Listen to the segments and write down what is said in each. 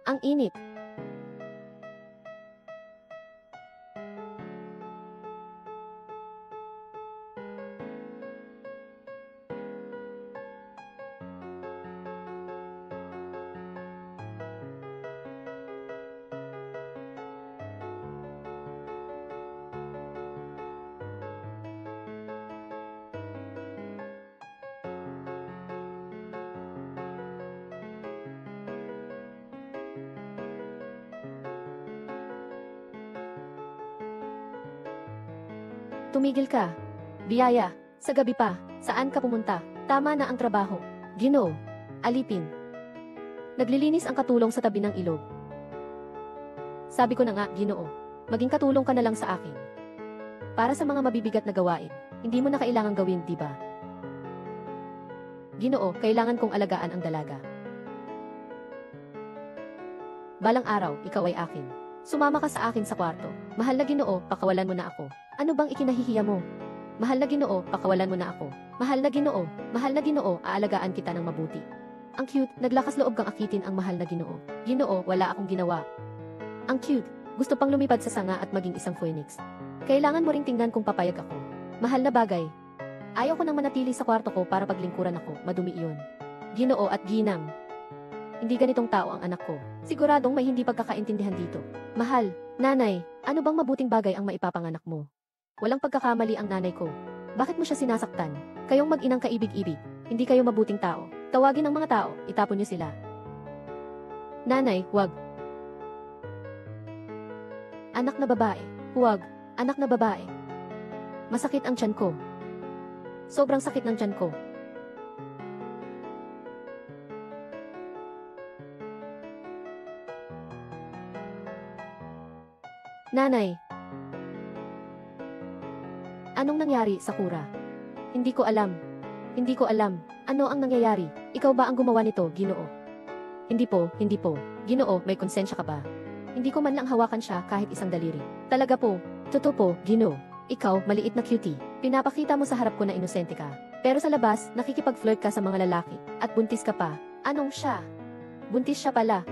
Ang init. Tumigil ka. Biyaya, sa gabi pa, saan ka pumunta? Tama na ang trabaho. Ginoo. Alipin. Naglilinis ang katulong sa tabi ng ilog. Sabi ko na nga, Ginoo, maging katulong ka na lang sa akin. Para sa mga mabibigat na gawain, hindi mo na kailangang gawin, di ba? Ginoo, kailangan kong alagaan ang dalaga. Balang araw, ikaw ay akin. Sumama ka sa akin sa kwarto. Mahal na Ginoo, pakawalan mo na ako. Ano bang ikinahihiya mo? Mahal na Ginoo, pakawalan mo na ako. Mahal na Ginoo, aalagaan kita ng mabuti. Ang cute, naglakas loob kang akitin ang mahal na Ginoo. Ginoo, wala akong ginawa. Ang cute, gusto pang lumipad sa sanga at maging isang phoenix. Kailangan mo ring tingnan kung papayag ako. Mahal na bagay. Ayaw ko nang manatili sa kwarto ko para paglingkuran ako, madumi iyon. Ginoo at ginang. Hindi ganitong tao ang anak ko. Siguradong may hindi pagkakaintindihan dito. Mahal, nanay, ano bang mabuting bagay ang maipapanganak mo? Walang pagkakamali ang nanay ko. Bakit mo siya sinasaktan? Kayong mag-inang kaibig-ibig, hindi kayo mabuting tao. Tawagin ang mga tao, itapon niyo sila. Nanay, huwag. Anak na babae, huwag. Anak na babae. Masakit ang tiyan ko. Sobrang sakit ng tiyan ko. Nanay. Anong nangyari, Sakura? Hindi ko alam. Hindi ko alam. Ano ang nangyayari? Ikaw ba ang gumawa nito, Ginoo? Hindi po. Ginoo, may konsensya ka ba? Hindi ko man lang hawakan siya kahit isang daliri. Talaga po. Totoo po, Ginoo. Ikaw, maliit na cutie. Pinapakita mo sa harap ko na inosente ka. Pero sa labas, nakikipag-flirt ka sa mga lalaki. At buntis ka pa. Anong siya? Buntis siya pala.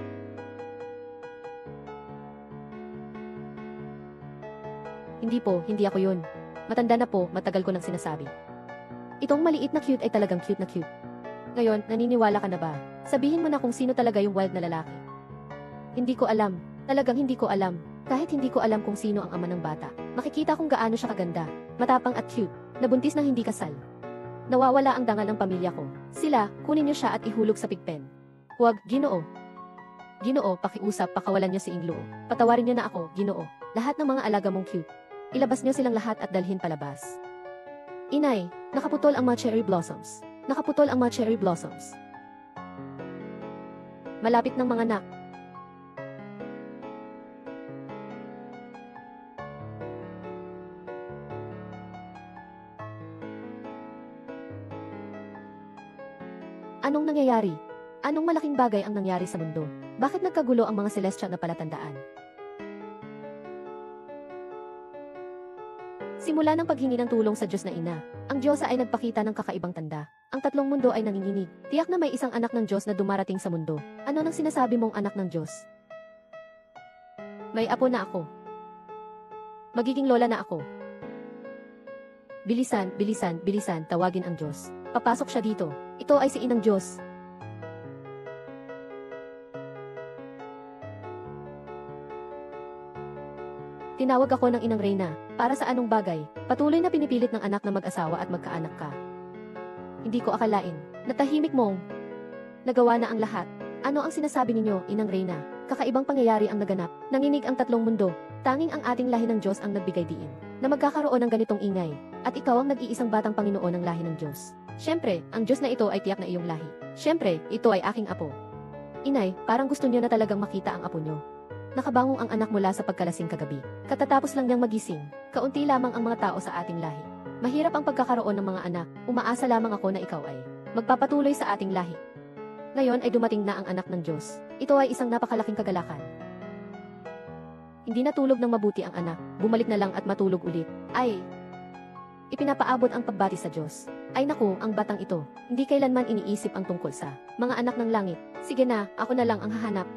Hindi po, hindi ako yun. Matanda na po, matagal ko nang sinasabi. Itong maliit na cute ay talagang cute na cute. Ngayon, naniniwala ka na ba? Sabihin mo na kung sino talaga yung wild na lalaki. Hindi ko alam. Talagang hindi ko alam. Kahit hindi ko alam kung sino ang ama ng bata. Makikita kung gaano siya kaganda. Matapang at cute. Nabuntis ng hindi kasal. Nawawala ang dangal ng pamilya ko. Sila, kunin niyo siya at ihulog sa pigpen. Huwag, Ginoo. Ginoo, pakiusap, pakawalan niyo si Ingloo. Patawarin niyo na ako, Ginoo. Lahat ng mga alaga mong cute. Ilabas niyo silang lahat at dalhin palabas. Inay, nakaputol ang mga cherry blossoms. Nakaputol ang mga cherry blossoms. Malapit ng mga anak. Anong nangyayari? Anong malaking bagay ang nangyari sa mundo? Bakit nagkagulo ang mga celestial na palatandaan? Simula ng paghingi ng tulong sa Diyos na Ina, ang Diyosa ay nagpakita ng kakaibang tanda. Ang tatlong mundo ay nanginginig. Tiyak na may isang anak ng Diyos na dumarating sa mundo. Ano nang sinasabi mong anak ng Diyos? May apo na ako. Magiging lola na ako. Bilisan, bilisan, bilisan, tawagin ang Diyos. Papasok siya dito. Ito ay si Inang Diyos. Tinawag ako ng Inang Reyna. Para sa anong bagay? Patuloy na pinipilit ng anak na mag-asawa at magkaanak ka. Hindi ko akalain. Natahimik mong. Nagawa na ang lahat. Ano ang sinasabi ninyo, Inang Reyna? Kakaibang pangyayari ang naganap. Nanginig ang tatlong mundo. Tanging ang ating lahi ng Diyos ang nagbigay diin. Na magkakaroon ng ganitong ingay. At ikaw ang nag-iisang batang Panginoon ng lahi ng Diyos. Siyempre, ang Diyos na ito ay tiyak na iyong lahi. Siyempre, ito ay aking apo. Inay, parang gusto niyo na talagang makita ang apo niyo. Nakabangong ang anak mula sa pagkalasing kagabi. Katatapos lang niyang magising. Kaunti lamang ang mga tao sa ating lahi. Mahirap ang pagkakaroon ng mga anak. Umaasa lamang ako na ikaw ay magpapatuloy sa ating lahi. Ngayon ay dumating na ang anak ng Diyos. Ito ay isang napakalaking kagalakan. Hindi natulog ng mabuti ang anak. Bumalik na lang at matulog ulit. Ay! Ipinapaabot ang pagbati sa Diyos. Ay naku, ang batang ito. Hindi kailanman iniisip ang tungkol sa mga anak ng langit. Sige na, ako na lang ang hahanap.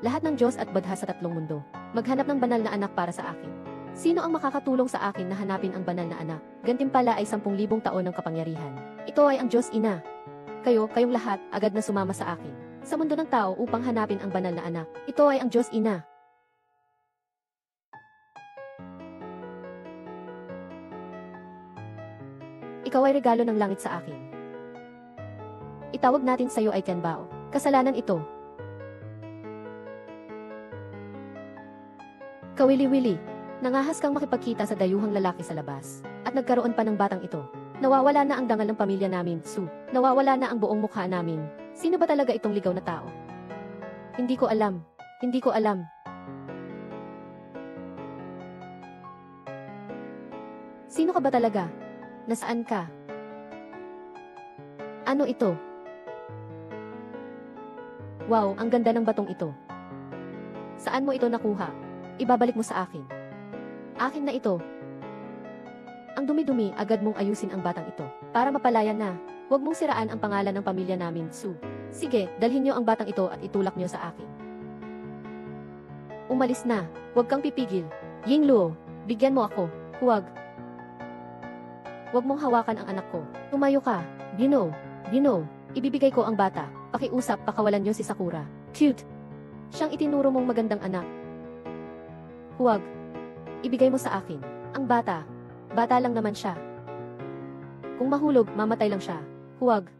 Lahat ng Diyos at badha sa tatlong mundo. Maghanap ng banal na anak para sa akin. Sino ang makakatulong sa akin na hanapin ang banal na anak? Gantimpala ay 10,000 taon ng kapangyarihan. Ito ay ang Diyos Ina. Kayong lahat, agad na sumama sa akin. Sa mundo ng tao upang hanapin ang banal na anak. Ito ay ang Diyos Ina. Ikaw ay regalo ng langit sa akin. Itawag natin sa iyo ay Tianbao. Kasalanan ito. Kawili-wili. Nangahas kang makipagkita sa dayuhang lalaki sa labas. At nagkaroon pa ng batang ito. Nawawala na ang dangal ng pamilya namin, Su. Nawawala na ang buong mukha namin. Sino ba talaga itong ligaw na tao? Hindi ko alam. Hindi ko alam. Sino ka ba talaga? Nasaan ka? Ano ito? Wow, ang ganda ng batong ito. Saan mo ito nakuha? Ibabalik mo sa akin. Akin na ito. Ang dumi-dumi, agad mong ayusin ang batang ito. Para mapalaya na. Huwag mong siraan ang pangalan ng pamilya namin, Su. Sige, dalhin niyo ang batang ito at itulak niyo sa akin. Umalis na. Huwag kang pipigil. Yingluo, bigyan mo ako. Huwag. Huwag mong hawakan ang anak ko. Tumayo ka. Ginoo. Ibibigay ko ang bata. Pakiusap, pakawalan niyo si Sakura. Cute. Siyang itinuro mong magandang anak. Huwag. Ibigay mo sa akin. Ang bata. Bata lang naman siya. Kung mahulog, mamatay lang siya. Huwag.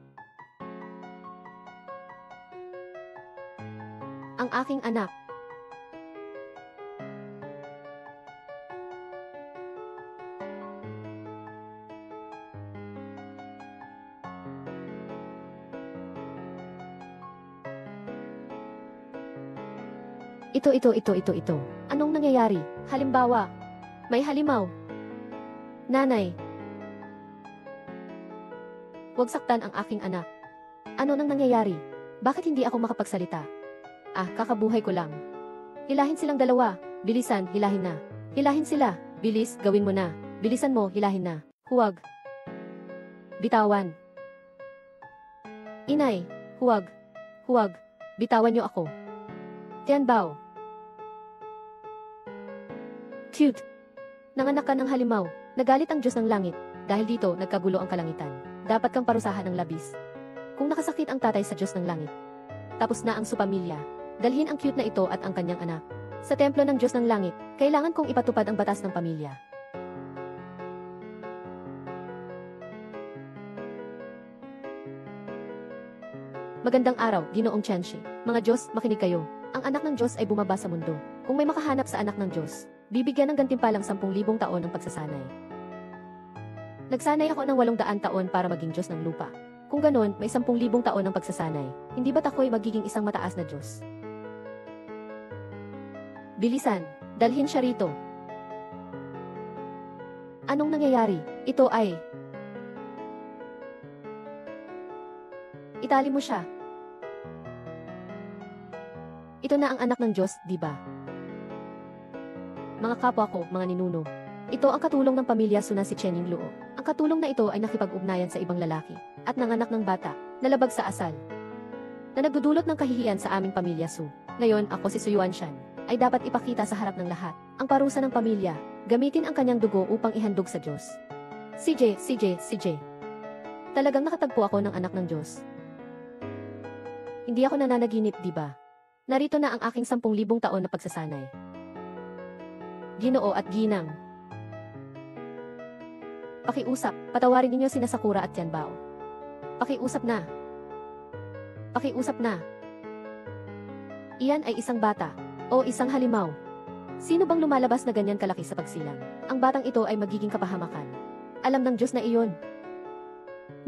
Ang aking anak. Ito. Anong nangyayari? Halimbawa, may halimaw. Nanay. Huwag saktan ang aking anak. Ano nang nangyayari? Bakit hindi ako makapagsalita? Kakabuhay ko lang. Hilahin silang dalawa. Bilisan, hilahin na. Hilahin sila. Bilis, gawin mo na. Bilisan mo, hilahin na. Huwag. Bitawan. Inay, huwag. Bitawan niyo ako. Tianbao. Cute. Nanganak ka ng halimaw. Nagalit ang Diyos ng langit. Dahil dito, nagkagulo ang kalangitan. Dapat kang parusahan ng labis. Kung nakasakit ang tatay sa Diyos ng langit. Tapos na ang supamilya. Dalhin ang cute na ito at ang kanyang anak. Sa templo ng Diyos ng langit, kailangan kong ipatupad ang batas ng pamilya. Magandang araw, Ginoong Tianxi. Mga Diyos, makinig kayo. Ang anak ng Diyos ay bumaba sa mundo. Kung may makahanap sa anak ng Diyos, bibigyan ng gantimpalang 10,000 taon ng pagsasanay. Nagsanay ako ng 800 taon para maging Diyos ng lupa. Kung ganon, may 10,000 taon ng pagsasanay. Hindi ba't ako'y magiging isang mataas na Diyos? Bilisan, dalhin siya rito. Anong nangyayari? Ito ay... Itali mo siya. Ito na ang anak ng Diyos, di ba? Mga kapwa ko, mga ninuno. Ito ang katulong ng pamilya Su na si Chen Yingluo. Ang katulong na ito ay nakipag-ugnayan sa ibang lalaki at nanganak ng bata, nalabag sa asal, na nagdudulot ng kahihiyan sa aming pamilya Su. Ngayon, ako si Su Yuanshan, ay dapat ipakita sa harap ng lahat ang parusa ng pamilya, gamitin ang kanyang dugo upang ihandog sa Diyos. CJ. Talagang nakatagpo ako ng anak ng Diyos. Hindi ako nananaginip, di ba? Narito na ang aking 10,000 taon na pagsasanay. Ginoo at Ginang. Pakiusap, patawarin ninyo sina Sakura at Tianbao. Pakiusap na. Iyan ay isang bata, o isang halimaw. Sino bang lumalabas na ganyan kalaki sa pagsilang? Ang batang ito ay magiging kapahamakan. Alam ng Diyos na iyon.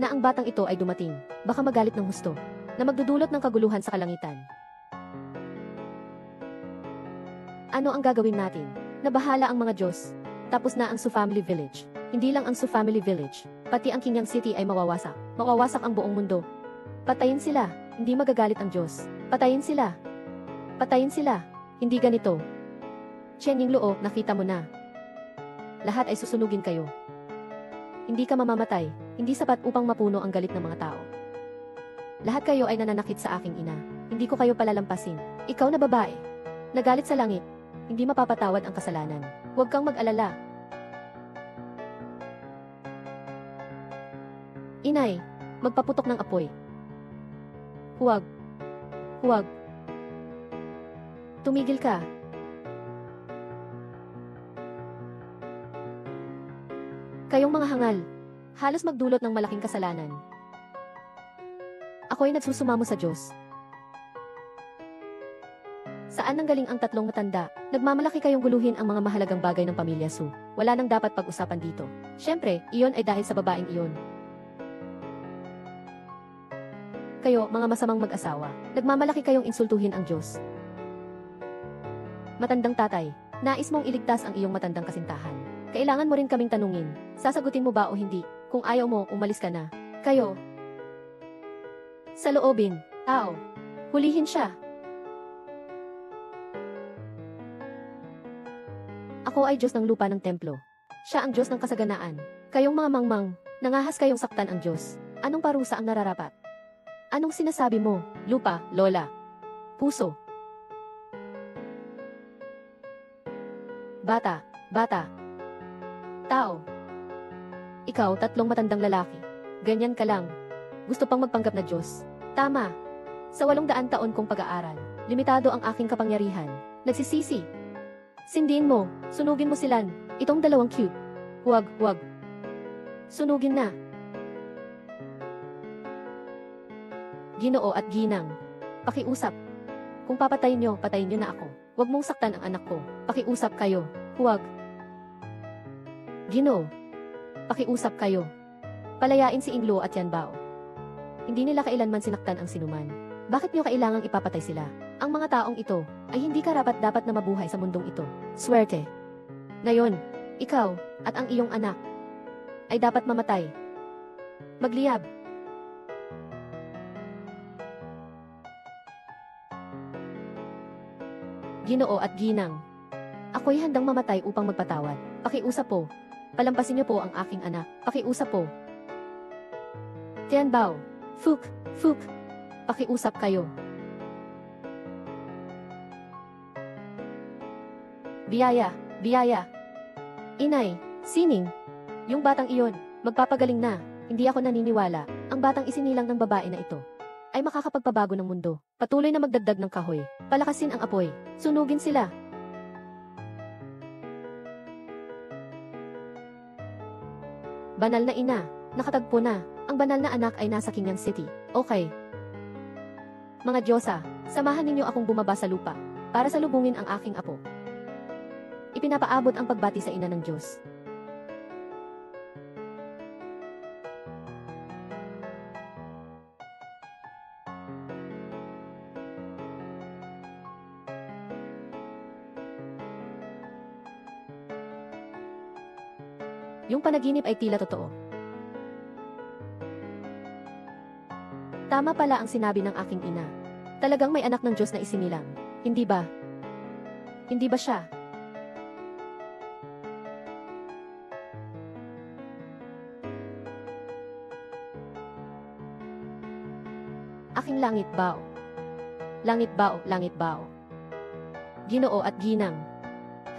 Na ang batang ito ay dumating, baka magalit ng husto, na magdudulot ng kaguluhan sa kalangitan. Ano ang gagawin natin? Nabahala ang mga Diyos. Tapos na ang Su Family Village. Hindi lang ang Su Family Village, pati ang Qingyang City ay mawawasak. Mawawasak ang buong mundo. Patayin sila, hindi magagalit ang Diyos. Patayin sila. Hindi ganito. Chen Yingluo, nakita mo na. Lahat ay susunugin kayo. Hindi ka mamamatay, hindi sapat upang mapuno ang galit ng mga tao. Lahat kayo ay nananakit sa aking ina. Hindi ko kayo palalampasin. Ikaw na babae. Nagalit sa langit. Hindi mapapatawad ang kasalanan. Huwag kang mag-alala. Inay, magpaputok ng apoy. Huwag. Huwag. Tumigil ka. Kayong mga hangal, halos magdulot ng malaking kasalanan. Ako'y nagsusumamo sa Diyos. Saan nanggaling ang tatlong matanda? Nagmamalaki kayong guluhin ang mga mahalagang bagay ng pamilya Su. Wala nang dapat pag-usapan dito. Siyempre, iyon ay dahil sa babaeng iyon. Kayo, mga masamang mag-asawa, nagmamalaki kayong insultuhin ang Diyos. Matandang tatay, nais mong iligtas ang iyong matandang kasintahan. Kailangan mo rin kaming tanungin, sasagutin mo ba o hindi? Kung ayaw mo, umalis ka na. Kayo. Sa loobin, tao. Hulihin siya. Ako ay Diyos ng lupa ng templo. Siya ang Diyos ng kasaganaan. Kayong mga mangmang, nangahas kayong saktan ang Diyos. Anong parusa ang nararapat? Anong sinasabi mo, lupa, lola? Puso. Bata, bata. Tao. Ikaw, tatlong matandang lalaki. Ganyan ka lang. Gusto pang magpanggap na Diyos. Tama. Sa 800 taon kong pag-aaral, limitado ang aking kapangyarihan. Nagsisisi. Sindiin mo, sunugin mo silan. Itong dalawang cute. Huwag, huwag. Sunugin na. Ginoo at ginang. Pakiusap. Kung papatayin nyo, patayin nyo na ako. Huwag mong saktan ang anak ko. Pakiusap kayo. Huwag. Ginoo. Pakiusap kayo. Palayain si Inglo at Yanbao. Hindi nila kailanman sinaktan ang sinuman. Bakit nyo kailangang ipapatay sila? Ang mga taong ito ay hindi karapat-dapat na mabuhay sa mundong ito. Swerte. Ngayon, ikaw at ang iyong anak ay dapat mamatay. Magliyab. Ginoo at ginang. Ako'y handang mamatay upang magpatawad. Pakiusap po. Palampasin niyo po ang aking anak. Pakiusap po. Tianbao. Fuk, Fuk. Pakiusap kayo. Biyaya, biyaya. Inay, sining. Yung batang iyon, magpapagaling na. Hindi ako naniniwala. Ang batang isinilang ng babae na ito ay makakapagpabago ng mundo. Patuloy na magdagdag ng kahoy. Palakasin ang apoy. Sunugin sila. Banal na ina, nakatagpo na. Ang banal na anak ay nasa Qingyang City. Okay. Mga Diyosa, samahan ninyo akong bumaba sa lupa para salubungin ang aking apo. Ipinapaabot ang pagbati sa ina ng Diyos. Yung panaginip ay tila totoo. Tama pala ang sinabi ng aking ina. Talagang may anak ng Diyos na isinilang. Hindi ba? Hindi ba siya? Aking langit bao. Langit bao, langit bao. Ginoo at ginang.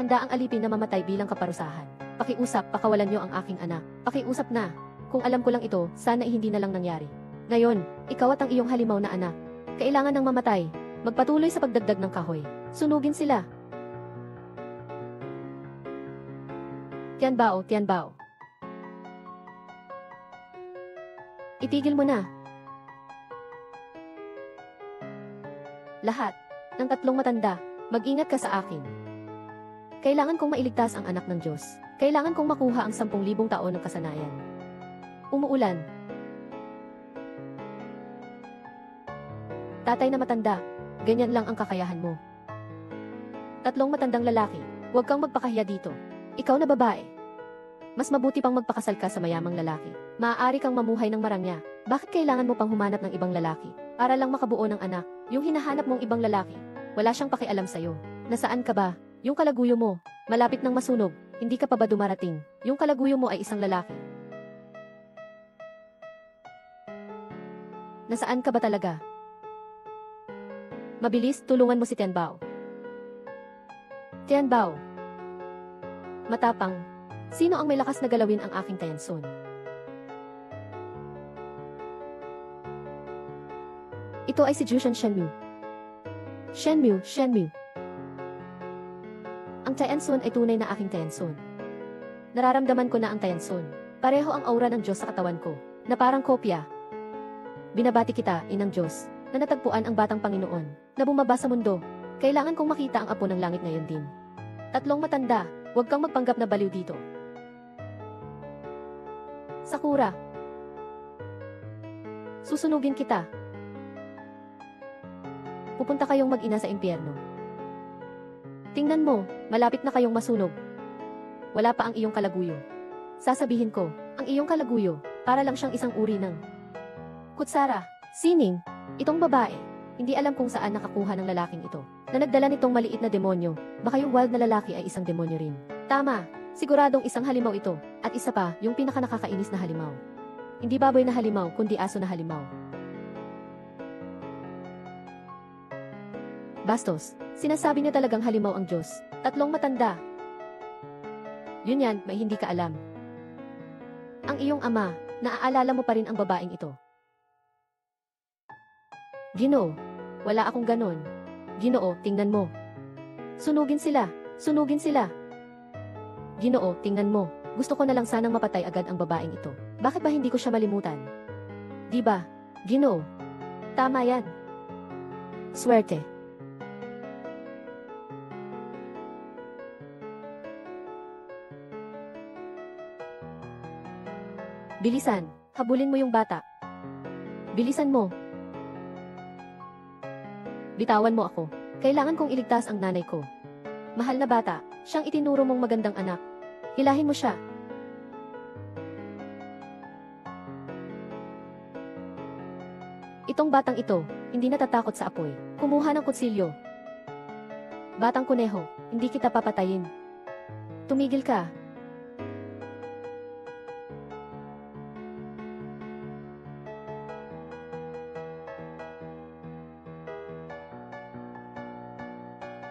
Handa ang alipin na mamatay bilang kaparusahan. Pakiusap, pakawalan niyo ang aking anak. Pakiusap na. Kung alam ko lang ito, sana hindi na lang nangyari. Ngayon, ikaw at ang iyong halimaw na anak, kailangan ng mamatay. Magpatuloy sa pagdagdag ng kahoy. Sunugin sila. Tianbao, Tianbao. Itigil mo na. Lahat ng tatlong matanda, mag-ingat ka sa akin. Kailangan kong mailigtas ang anak ng Diyos. Kailangan kong makuha ang 10,000 taon ng kasanayan. Umuulan. Tatay na matanda, ganyan lang ang kakayahan mo. Tatlong matandang lalaki, huwag kang magpakahiya dito. Ikaw na babae. Mas mabuti pang magpakasal ka sa mayamang lalaki. Maaari kang mamuhay ng marangya. Bakit kailangan mo pang humanap ng ibang lalaki? Para lang makabuo ng anak. Yung hinahanap mong ibang lalaki, wala siyang pakialam sa'yo. Nasaan ka ba? Yung kalaguyo mo, malapit nang masunog. Hindi ka pa ba dumarating? Yung kalaguyo mo ay isang lalaki. Nasaan ka ba talaga? Mabilis, tulungan mo si Tianbao. Tianbao. Matapang. Sino ang may lakas na galawin ang aking Tiansun? Ito ay si Jushan Shenmu. Shenmu. Ang Tiansun ay tunay na aking Tiansun. Nararamdaman ko na ang Tiansun. Pareho ang aura ng Diyos sa katawan ko, na parang kopya. Binabati kita, Inang Diyos, na natagpuan ang batang Panginoon, na bumaba sa mundo. Kailangan kong makita ang apo ng langit ngayon din. Tatlong matanda, huwag kang magpanggap na baliw dito. Sakura. Susunugin kita. Pupunta kayong mag-ina sa impyerno. Tingnan mo, malapit na kayong masunog. Wala pa ang iyong kalaguyo. Sasabihin ko, ang iyong kalaguyo, para lang siyang isang uri ng kutsara. Sining, itong babae, hindi alam kung saan nakakuha ng lalaking ito, na nagdala nitong maliit na demonyo, baka yung wild na lalaki ay isang demonyo rin. Tama, siguradong isang halimaw ito, at isa pa, yung pinaka nakakainis na halimaw. Hindi baboy na halimaw, kundi aso na halimaw. Bastos, sinasabi niya talagang halimaw ang Diyos. Tatlong matanda. Yun yan, may hindi ka alam. Ang iyong ama, naaalala mo pa rin ang babaeng ito. Ginoo, wala akong ganon. Ginoo, tingnan mo. Sunugin sila, sunugin sila. Ginoo, tingnan mo. Gusto ko na lang sanang mapatay agad ang babaeng ito. Bakit ba hindi ko siya malimutan? Di ba? Ginoo. Tama yan. Swerte. Bilisan, habulin mo yung bata. Bilisan mo. Bitawan mo ako. Kailangan kong iligtas ang nanay ko. Mahal na bata, siyang itinuro mong magandang anak. Hilahin mo siya. Itong batang ito, hindi natatakot sa apoy. Kumuha ng kutsilyo. Batang kuneho, hindi kita papatayin. Tumigil ka.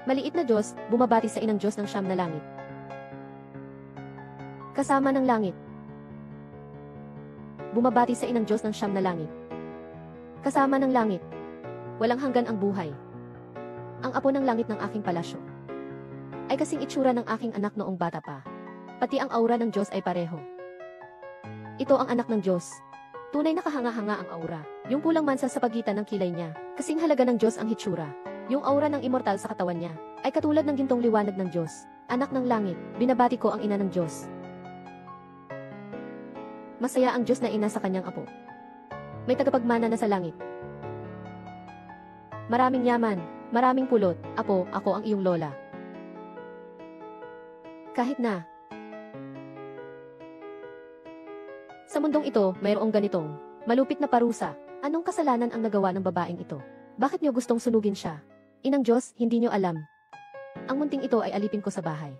Maliit na Diyos, bumabati sa Inang Diyos ng Siyam na langit. Kasama ng langit. Bumabati sa Inang Diyos ng Siyam na langit. Kasama ng langit. Walang hanggan ang buhay. Ang apo ng langit ng aking palasyo ay kasing itsura ng aking anak noong bata pa. Pati ang aura ng Diyos ay pareho. Ito ang anak ng Diyos. Tunay na kahanga-hanga ang aura. Yung pulang mansa sa pagitan ng kilay niya. Kasing halaga ng Diyos ang hitsura. Yung aura ng immortal sa katawan niya ay katulad ng gintong liwanag ng Diyos. Anak ng langit, binabati ko ang ina ng Diyos. Masaya ang Diyos na ina sa kanyang apo. May tagapagmana na sa langit. Maraming yaman, maraming pulot, apo, ako ang iyong lola. Kahit na sa mundong ito, mayroong ganitong malupit na parusa. Anong kasalanan ang nagawa ng babaeng ito? Bakit niyo gustong sunugin siya? Inang Diyos, hindi niyo alam. Ang munting ito ay alipin ko sa bahay.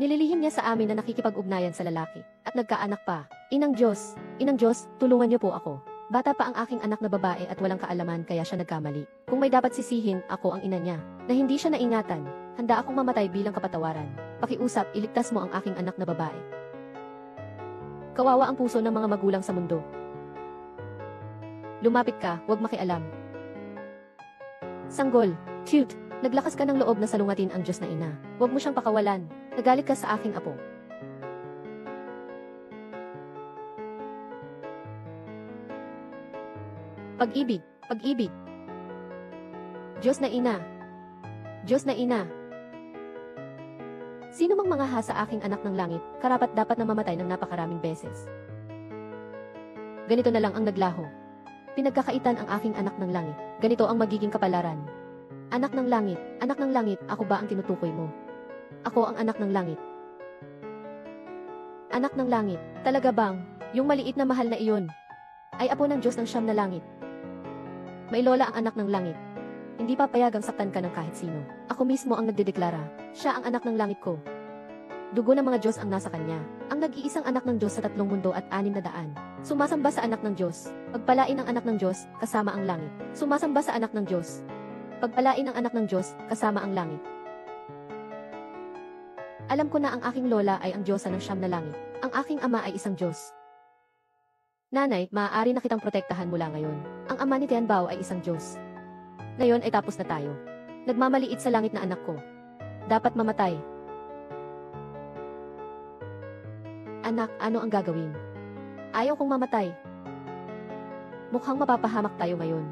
Nililihim niya sa amin na nakikipag-ugnayan sa lalaki, at nagkaanak pa. Inang Diyos, tulungan niyo po ako. Bata pa ang aking anak na babae at walang kaalaman kaya siya nagkamali. Kung may dapat sisihin, ako ang ina niya. Na hindi siya naingatan, handa akong mamatay bilang kapatawaran. Pakiusap, iligtas mo ang aking anak na babae. Kawawa ang puso ng mga magulang sa mundo. Lumapit ka, huwag makialam. Sanggol, cute, naglakas ka ng loob na salungatin ang Diyos na ina. Huwag mo siyang pakawalan. Nagalit ka sa aking apo. Pag-ibig, pag-ibig. Diyos na ina. Diyos na ina. Sino mang mangaha sa aking anak ng langit, karapat dapat na mamatay ng napakaraming beses. Ganito na lang ang naglaho. Pinagkakaitan ang aking anak ng langit. Ganito ang magiging kapalaran. Anak ng langit, ako ba ang tinutukoy mo? Ako ang anak ng langit. Anak ng langit, talaga bang, yung maliit na mahal na iyon, ay apo ng Diyos ng Siyam na langit? May lola ang anak ng langit. Hindi papayagang saktan ka ng kahit sino. Ako mismo ang nagdedeklara, siya ang anak ng langit ko. Dugo ng mga Diyos ang nasa kanya. Ang nag-iisang anak ng Diyos sa 3 mundo at 600. Sumasamba sa anak ng Diyos. Pagpalain ang anak ng Diyos, kasama ang langit. Sumasamba sa anak ng Diyos. Pagpalain ang anak ng Diyos, kasama ang langit. Alam ko na ang aking lola ay ang Diyosa ng siyam na langit. Ang aking ama ay isang Diyos. Nanay, maaari na kitang protektahan mula ngayon. Ang ama ni Tianbao ay isang Diyos. Ngayon ay tapos na tayo. Nagmamaliit sa langit na anak ko. Dapat mamatay. Anak, ano ang gagawin? Ayaw kong mamatay. Mukhang mapapahamak tayo ngayon.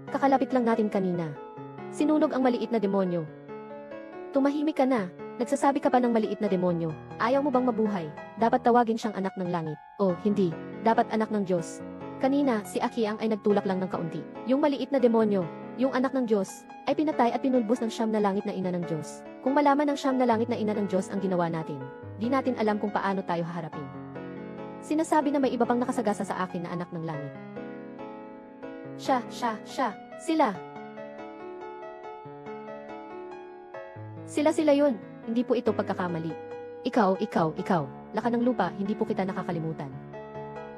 Kakalapit lang natin kanina. Sinunog ang maliit na demonyo. Tumahimik ka na. Nagsasabi ka pa ng maliit na demonyo. Ayaw mo bang mabuhay? Dapat tawagin siyang anak ng langit. O, hindi. Dapat anak ng Diyos. Kanina, si Akiang ay nagtulak lang ng kaunti. Yung maliit na demonyo, yung anak ng Diyos, ay pinatay at pinulbos ng siyam na langit na ina ng Diyos. Kung malaman ng siyam na langit na ina ng Diyos ang ginawa natin, di natin alam kung paano tayo haharapin. Sinasabi na may iba pang nakasagasa sa akin na anak ng langit. Siya, sila. Sila yun. Hindi po ito pagkakamali. Ikaw. Laka ng lupa, hindi po kita nakakalimutan.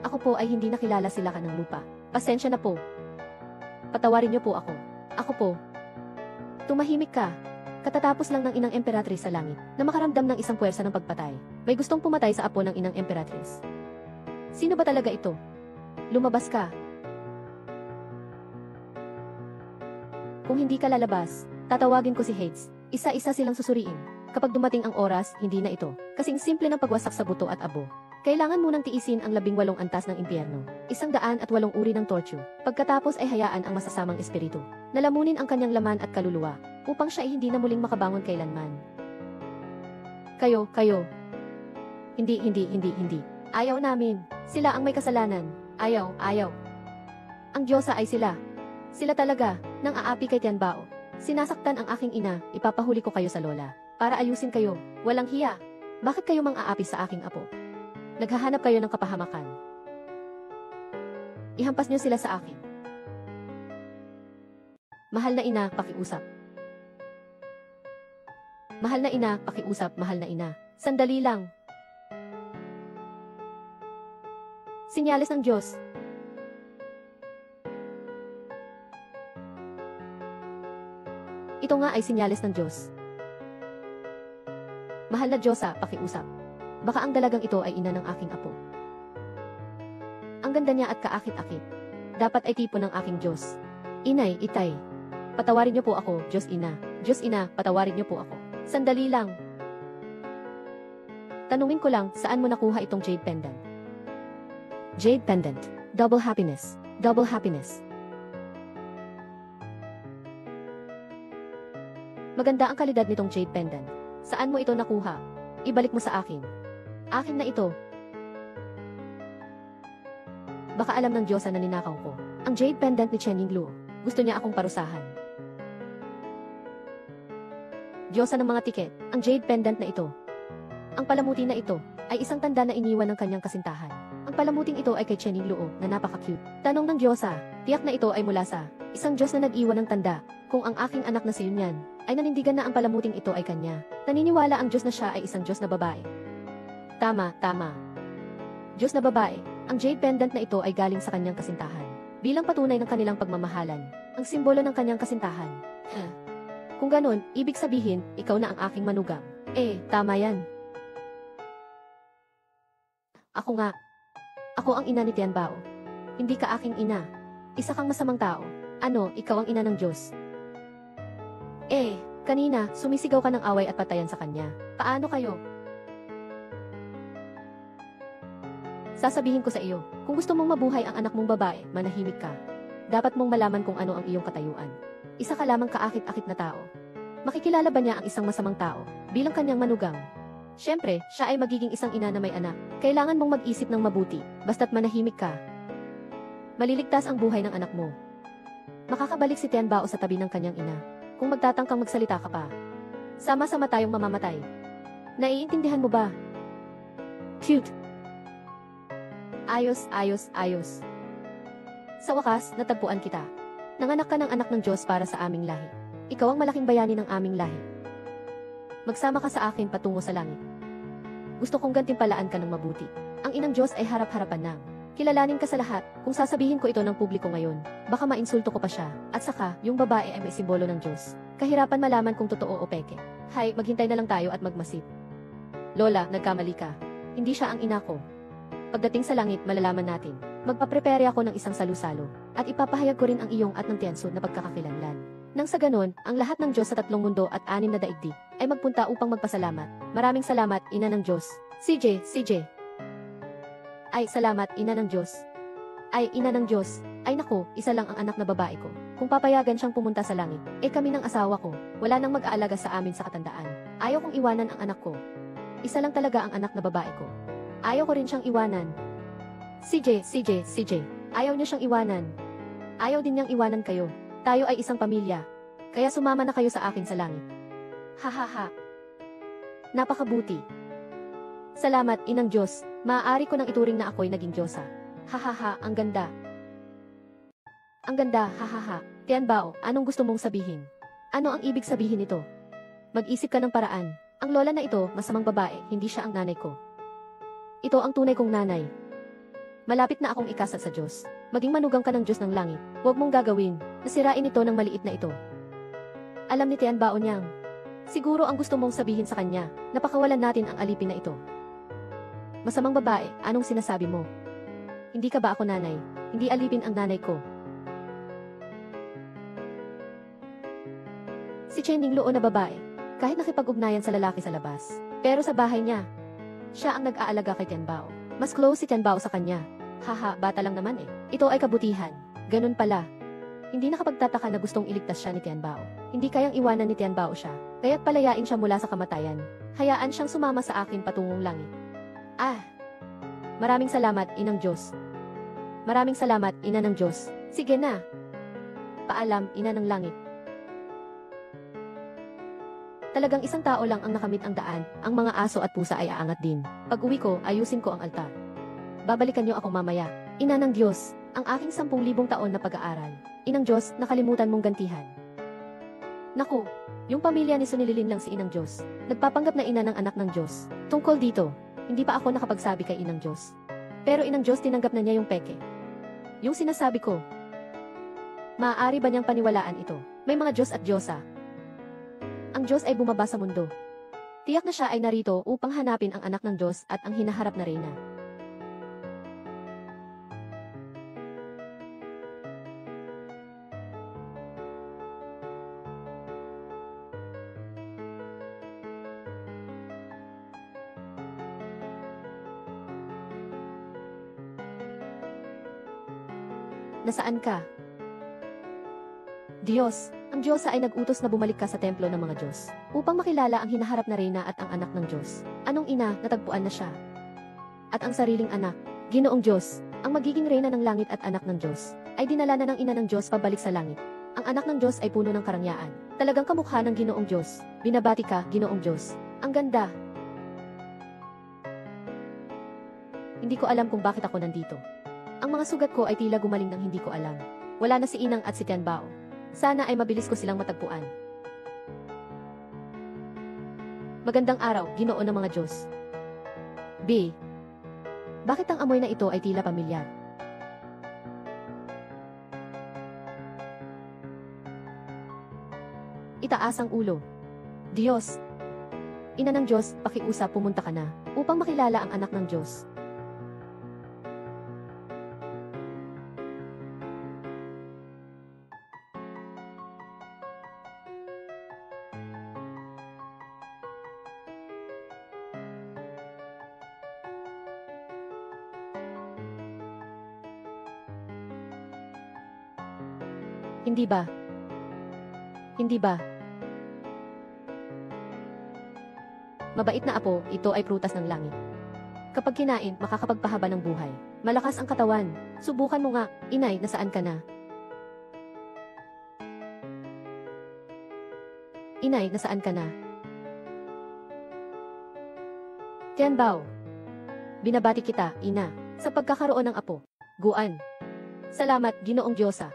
Ako po ay hindi nakilala si Laka ng lupa. Pasensya na po. Patawarin niyo po ako. Ako po. Tumahimik ka. Katatapos lang ng inang emperatris sa langit na makaramdam ng isang puwersa ng pagpatay. May gustong pumatay sa apo ng inang emperatris. Sino ba talaga ito? Lumabas ka. Kung hindi ka lalabas, tatawagin ko si Hades. Isa-isa silang susuriin. Kapag dumating ang oras, hindi na ito. Kasing simple ng pagwasak sa buto at abo. Kailangan munang tiisin ang 18 antas ng impyerno. 108 uri ng torture. Pagkatapos ay hayaan ang masasamang espiritu. Nalamunin ang kanyang laman at kaluluwa, upang siya ay hindi na muling makabangon kailanman. Kayo. Hindi. Ayaw namin. Sila ang may kasalanan. Ayaw. Ang Diyosa ay sila. Sila talaga, nang aapi kay Tianbao. Sinasaktan ang aking ina, ipapahuli ko kayo sa lola. Para ayusin kayo, walang hiya. Bakit kayo mang-aapi sa aking apo? Naghahanap kayo ng kapahamakan. Ihampas niyo sila sa akin. Mahal na ina, pakiusap. Mahal na ina, pakiusap, mahal na ina. Sandali lang. Sinyales ng Diyos. Ito nga ay sinyales ng Diyos. Mahal na Diyosa, pakiusap. Baka ang dalagang ito ay ina ng aking apo. Ang ganda niya at kaakit-akit. Dapat ay tipo ng aking Diyos. Inay, itay. Patawarin niyo po ako, Diyos ina. Diyos ina, patawarin niyo po ako. Sandali lang. Tanungin ko lang, saan mo nakuha itong jade pendant? Jade pendant. Double happiness. Double happiness. Maganda ang kalidad nitong jade pendant. Saan mo ito nakuha? Ibalik mo sa akin. Akin na ito. Baka alam ng Diyosa na ninakaw ko. Ang jade pendant ni Chen Yingluo. Gusto niya akong parusahan. Diyosa ng mga tiket, ang jade pendant na ito. Ang palamuti na ito ay isang tanda na iniwan ng kanyang kasintahan. Ang palamuting ito ay kay Chen Yingluo na napaka-cute. Tanong ng Diyosa, tiyak na ito ay mula sa isang Diyos na nag-iwan ng tanda. Kung ang aking anak na si Yunyan ay nanindigan na ang palamuting ito ay kanya, naniniwala ang Diyos na siya ay isang Diyos na babae. Tama. Diyos na babae, ang jade pendant na ito ay galing sa kanyang kasintahan. Bilang patunay ng kanilang pagmamahalan, ang simbolo ng kanyang kasintahan. Kung ganon, ibig sabihin, ikaw na ang aking manugang. Tama yan. Ako nga. Ako ang ina ni Tianbao. Hindi ka aking ina. Isa kang masamang tao. Ano, ikaw ang ina ng Diyos. Kanina, sumisigaw ka ng away at patayan sa kanya. Paano kayo? Sasabihin ko sa iyo, kung gusto mong mabuhay ang anak mong babae, manahimik ka. Dapat mong malaman kung ano ang iyong katayuan. Isa ka lamang kaakit-akit na tao. Makikilala ba niya ang isang masamang tao bilang kanyang manugang? Siyempre, siya ay magiging isang ina na may anak. Kailangan mong mag-isip ng mabuti, basta't manahimik ka. Maliligtas ang buhay ng anak mo. Makakabalik si Tianbao sa tabi ng kanyang ina. Kung magtatangkang magsalita ka pa, sama-sama tayong mamamatay. Naiintindihan mo ba? Cute. Ayos. Sa wakas, natagpuan kita. Nanganak ka ng anak ng Diyos para sa aming lahi. Ikaw ang malaking bayani ng aming lahi. Magsama ka sa akin patungo sa langit. Gusto kong gantimpalaan ka ng mabuti. Ang inang Diyos ay harap-harapan ng kilalanin ka sa lahat. Kung sasabihin ko ito ng publiko ngayon, baka mainsulto ko pa siya. At saka, yung babae ay may simbolo ng Diyos. Kahirapan malaman kung totoo o peke. Hay, maghintay na lang tayo at magmasid. Lola, nagkamali ka. Hindi siya ang ina ko. Pagdating sa langit, malalaman natin. Magpaprepare ako ng isang salu-salo, at ipapahayag ko rin ang iyong at ng tiyanso na pagkakakilanlan. Nang sa ganon, ang lahat ng Diyos sa 3 mundo at 6 na daigdig ay magpunta upang magpasalamat. Maraming salamat, Ina ng Diyos. CJ. Ay, salamat, Ina ng Diyos. Ay, Ina ng Diyos. Ay nako, isa lang ang anak na babae ko. Kung papayagan siyang pumunta sa langit, kami ng asawa ko, wala nang mag-aalaga sa amin sa katandaan. Ayaw kong iwanan ang anak ko. Isa lang talaga ang anak na babae ko. Ayaw ko rin siyang iwanan. CJ. Ayaw niya siyang iwanan. Ayaw din niyang iwanan kayo. Tayo ay isang pamilya. Kaya sumama na kayo sa akin sa langit. Hahaha. Napakabuti. Salamat, Inang Diyos. Maaari ko nang ituring na ako'y naging Diyosa. Hahaha, ang ganda. Ang ganda, hahaha. Tianbao, anong gusto mong sabihin? Ano ang ibig sabihin nito? Mag-isip ka ng paraan. Ang lola na ito, masamang babae, hindi siya ang nanay ko. Ito ang tunay kong nanay. Malapit na akong ikasal sa Diyos. Maging manugang ka ng Diyos ng langit. Huwag mong gagawin. Nasirain ito ng maliit na ito. Alam ni Tianbao niyang. Siguro ang gusto mong sabihin sa kanya, napakawalan natin ang alipin na ito. Masamang babae, anong sinasabi mo? Hindi ka ba ako nanay? Hindi alipin ang nanay ko. Si Chen Ningluo na babae, kahit nakipag-ugnayan sa lalaki sa labas, pero sa bahay niya, siya ang nag-aalaga kay Tianbao. Mas close si Tianbao sa kanya. Haha, bata lang naman eh. Ito ay kabutihan. Ganun pala. Hindi nakapagtataka na gustong iligtas siya ni Tianbao. Hindi kayang iwanan ni Tianbao siya, kaya't palayain siya mula sa kamatayan. Hayaan siyang sumama sa akin patungong langit. Maraming salamat, Inang Diyos. Maraming salamat, Ina ng Diyos. Sige na. Paalam, Ina ng Langit. Talagang isang tao lang ang nakamit ang daan, ang mga aso at pusa ay aangat din. Pag uwi ko, ayusin ko ang altar. Babalikan niyo ako mamaya. Ina ng Diyos, ang aking 10,000 taon na pag-aaral. Inang Diyos, nakalimutan mong gantihan. Naku, yung pamilya ni Sunililin lang si Inang Diyos. Nagpapanggap na ina ng anak ng Diyos. Tungkol dito, hindi pa ako nakapagsabi kay Inang Diyos. Pero Inang Diyos tinanggap na niya yung peke. Yung sinasabi ko, maaari ba niyang paniwalaan ito? May mga Diyos at Diyosa. Ang Diyos ay bumaba sa mundo. Tiyak na siya ay narito upang hanapin ang anak ng Diyos at ang hinaharap na reyna. Nasaan ka? Diyos, ang Diyosa ay nag-utos na bumalik ka sa templo ng mga Diyos, upang makilala ang hinaharap na reyna at ang anak ng Diyos. Anong ina, natagpuan na siya? At ang sariling anak, Ginoong Diyos, ang magiging reyna ng langit at anak ng Diyos, ay dinala na ng ina ng Diyos pabalik sa langit. Ang anak ng Diyos ay puno ng karangyaan. Talagang kamukha ng Ginoong Diyos. Binabati ka, Ginoong Diyos. Ang ganda. Hindi ko alam kung bakit ako nandito. Ang mga sugat ko ay tila gumaling ng hindi ko alam. Wala na si Inang at si Tianbao. Sana ay mabilis ko silang matagpuan. Magandang araw, Ginoo ng mga Diyos. B. Bakit ang amoy na ito ay tila pamilyar? Itaas ang ulo. Diyos. Ina ng Diyos, pakiusap pumunta ka na, upang makilala ang anak ng Diyos. Hindi ba? Hindi ba? Mabait na apo, ito ay prutas ng langit. Kapag kinain, makakapagpahaba ng buhay. Malakas ang katawan. Subukan mo nga, inay, nasaan ka na? Inay, nasaan ka na? Tianbao. Binabati kita, ina, sa pagkakaroon ng apo. Guan. Salamat, Ginoong Diyosa.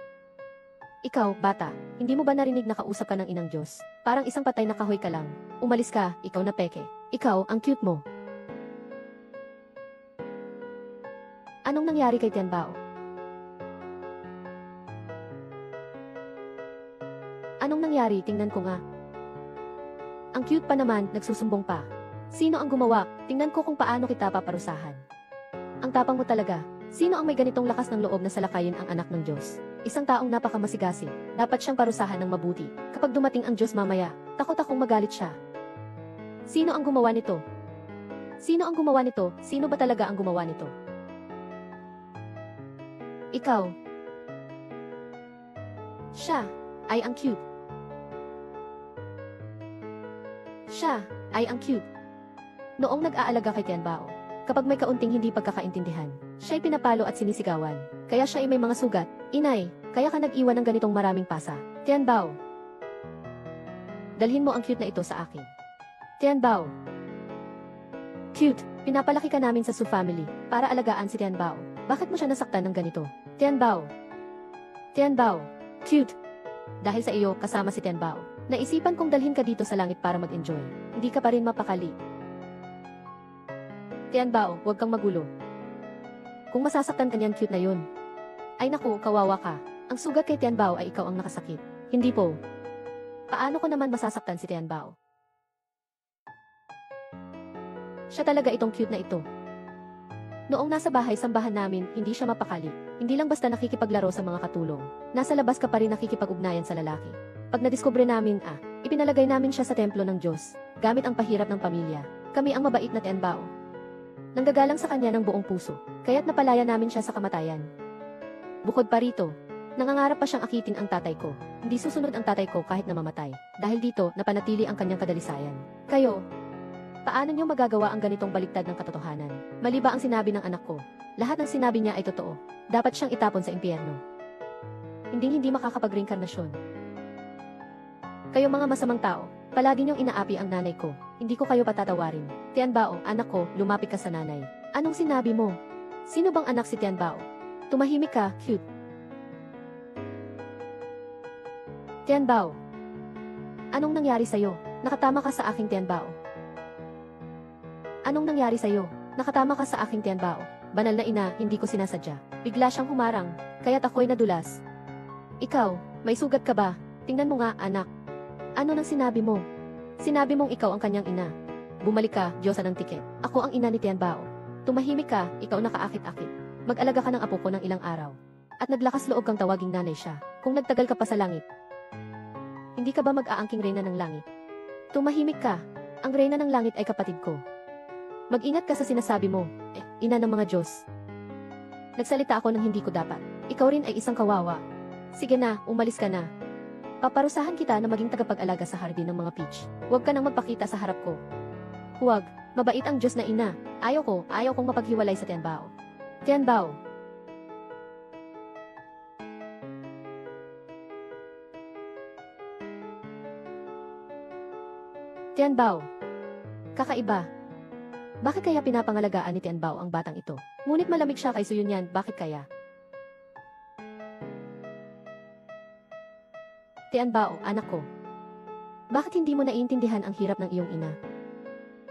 Ikaw, bata, hindi mo ba narinig na kausap ka ng Inang Diyos? Parang isang patay na kahoy ka lang. Umalis ka, ikaw na peke. Ikaw, ang cute mo. Anong nangyari kay Tianbao? Anong nangyari? Tingnan ko nga. Ang cute pa naman, nagsusumbong pa. Sino ang gumawa? Tingnan ko kung paano kita paparusahan. Ang tapang mo talaga. Sino ang may ganitong lakas ng loob na salakayin ang anak ng Diyos? Isang taong napakamasigasi. Dapat siyang parusahan ng mabuti. Kapag dumating ang Diyos mamaya, takot akong magalit siya. Sino ang gumawa nito? Sino ang gumawa nito? Sino ba talaga ang gumawa nito? Ikaw. Siya ay ang cute. Siya ay ang cute. Noong nag-aalaga kay Tianbao, kapag may kaunting hindi pagkakaintindihan, siya'y pinapalo at sinisigawan. Kaya siya ay may mga sugat. Inay, kaya ka nag-iwan ng ganitong maraming pasa. Tianbao, dalhin mo ang cute na ito sa akin. Tianbao. Cute, pinapalaki ka namin sa Su family para alagaan si Tianbao. Bakit mo siya nasaktan ng ganito? Tianbao. Tianbao. Cute. Dahil sa iyo, kasama si Tianbao, naisipan kong dalhin ka dito sa langit para mag-enjoy. Hindi ka pa rin mapakali. Tianbao, huwag kang magulo. Kung masasaktan ka niyan cute na yun. Ay naku, kawawa ka. Ang sugat kay Tianbao ay ikaw ang nakasakit. Hindi po. Paano ko naman masasaktan si Tianbao? Siya talaga itong cute na ito. Noong nasa bahay sambahan namin, hindi siya mapakali. Hindi lang basta nakikipaglaro sa mga katulong. Nasa labas ka pa rin nakikipag-ugnayan sa lalaki. Pag nadiskubre namin, ipinalagay namin siya sa templo ng Diyos, gamit ang pahirap ng pamilya. Kami ang mabait na Tianbao. Nanggagalang sa kanya ng buong puso, kaya't napalaya namin siya sa kamatayan. Bukod pa rito, nangangarap pa siyang akitin ang tatay ko. Hindi susunod ang tatay ko kahit namamatay. Dahil dito, napanatili ang kanyang kadalisayan. Kayo, paano niyo magagawa ang ganitong baliktad ng katotohanan? Mali ba ang sinabi ng anak ko? Lahat ng sinabi niya ay totoo. Dapat siyang itapon sa impyerno. Hindi makakapag-reinkarnasyon. Kayo mga masamang tao, palagi niyong inaapi ang nanay ko. Hindi ko kayo patatawarin. Tianbao, anak ko, lumapit ka sa nanay. Anong sinabi mo? Sino bang anak si Tianbao? Tumahimik ka, cute. Tianbao. Anong nangyari sa'yo? Nakatama ka sa aking Tianbao. Anong nangyari sa'yo? Nakatama ka sa aking Tianbao. Banal na ina, hindi ko sinasadya. Bigla siyang humarang, kaya't ako'y nadulas. Ikaw, may sugat ka ba? Tingnan mo nga, anak. Ano nang sinabi mo? Sinabi mong ikaw ang kanyang ina. Bumalik ka, Diyosa ng tiket. Ako ang ina ni Tianbao. Tumahimik ka, ikaw nakaakit-akit. Mag-alaga ka ng apo ko ng ilang araw. At naglakas loob kang tawaging nanay siya, kung nagtagal ka pa sa langit. Hindi ka ba mag-aangking reyna ng langit? Tumahimik ka. Ang reyna ng langit ay kapatid ko. Mag-ingat ka sa sinasabi mo, ina ng mga Diyos. Nagsalita ako ng hindi ko dapat. Ikaw rin ay isang kawawa. Sige na, umalis ka na. Paparusahan kita na maging tagapag-alaga sa hardin ng mga peach. Huwag ka nang magpakita sa harap ko. Huwag, mabait ang Diyos na ina. Ayaw kong mapaghiwalay sa Tianbao. Tianbao. Tianbao. Kakaiba. Bakit kaya pinapangalagaan ni Tianbao ang batang ito? Ngunit malamig siya kay Suyunyan, bakit kaya? Tianbao, anak ko. Bakit hindi mo naiintindihan ang hirap ng iyong ina?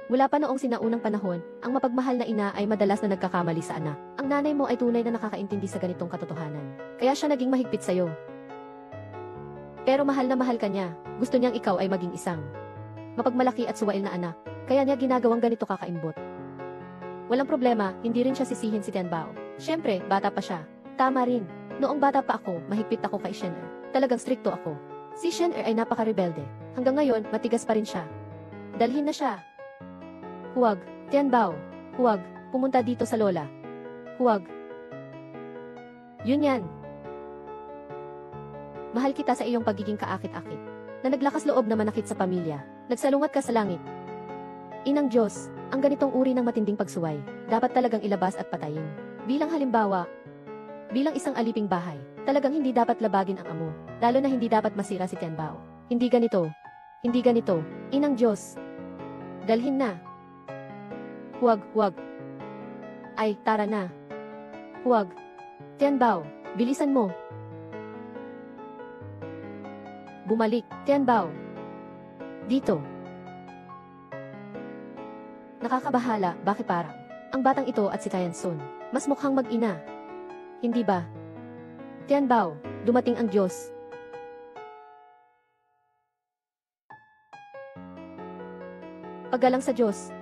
Mula pa noong sinaunang panahon, ang mapagmahal na ina ay madalas na nagkakamali sa anak. Ang nanay mo ay tunay na nakakaintindi sa ganitong katotohanan. Kaya siya naging mahigpit sa'yo. Pero mahal na mahal ka niya. Gusto niyang ikaw ay maging isang mapagmalaki at suwail na anak. Kaya niya ginagawang ganito kakaimbot. Walang problema, hindi rin siya sisihin si Tianbao. Siyempre, bata pa siya. Tama rin. Noong bata pa ako, mahigpit ako kay Shen Er. Talagang strikto ako. Si Shen Er ay napaka-rebelde. Hanggang ngayon, matigas pa rin siya. Dalhin na siya. Huwag, Tianbao. Huwag, pumunta dito sa lola. Huwag. Yun yan. Mahal kita sa iyong pagiging kaakit-akit. Na naglakas loob na manakit sa pamilya. Nagsalungat ka sa langit. Inang Diyos, ang ganitong uri ng matinding pagsuway, dapat talagang ilabas at patayin. Bilang halimbawa, bilang isang aliping bahay, talagang hindi dapat labagin ang amo, lalo na hindi dapat masira si Tianbao. Hindi ganito. Hindi ganito. Inang Diyos. Dalhin na. Huwag. Ay, tara na. Huwag. Tianbao, bilisan mo. Bumalik, Tianbao. Dito. Nakakabahala, bakit parang ang batang ito at si Tiansun mas mukhang mag-ina? Hindi ba? Tianbao, dumating ang Diyos. Paggalang sa Diyos,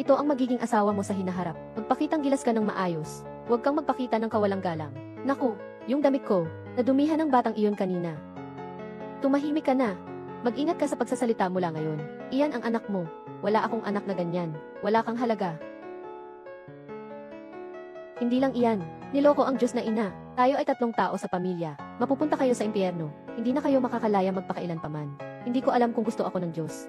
Ito ang magiging asawa mo sa hinaharap. Magpakitang gilas ka ng maayos. Huwag kang magpakita ng kawalang galang. Naku, yung damit ko, nadumihan ng batang iyon kanina. Tumahimik ka na. Mag-ingat ka sa pagsasalita mula ngayon. Iyan ang anak mo. Wala akong anak na ganyan. Wala kang halaga. Hindi lang iyan. Niloko ang Diyos na ina. Tayo ay 3 tao sa pamilya. Mapupunta kayo sa impyerno. Hindi na kayo makakalaya magpakailan paman. Hindi ko alam kung gusto ako ng Diyos.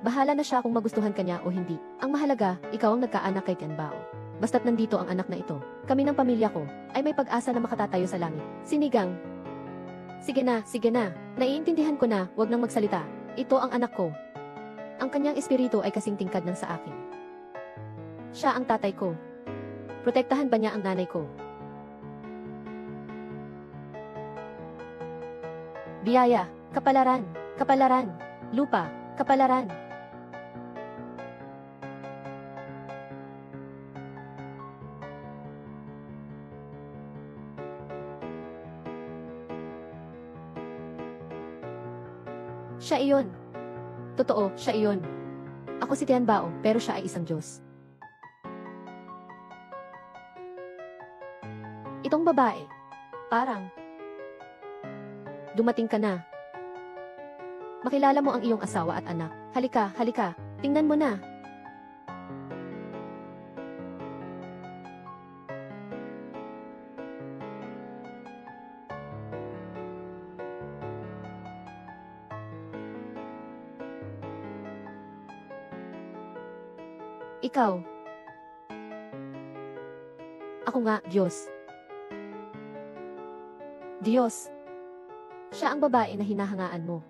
Bahala na siya kung magustuhan ka niya o hindi. Ang mahalaga, ikaw ang nagkaanak kay Tianbao. Basta't nandito ang anak na ito. Kami ng pamilya ko ay may pag-asa na makatatayo sa langit. Sinigang. Sige na. Naiintindihan ko na, wag nang magsalita. Ito ang anak ko. Ang kanyang espiritu ay kasing tingkad ng sa akin. Siya ang tatay ko. Protektahan ba niya ang nanay ko? Biyaya, kapalaran, lupa, kapalaran. Siya iyon. Totoo, siya iyon. Ako si Tianbao, pero siya ay isang Diyos. Itong babae, parang dumating ka na. Makilala mo ang iyong asawa at anak. Halika, tingnan mo na. Ikaw. Ako nga, Diyos. Diyos. Siya ang babae na hinahangaan mo.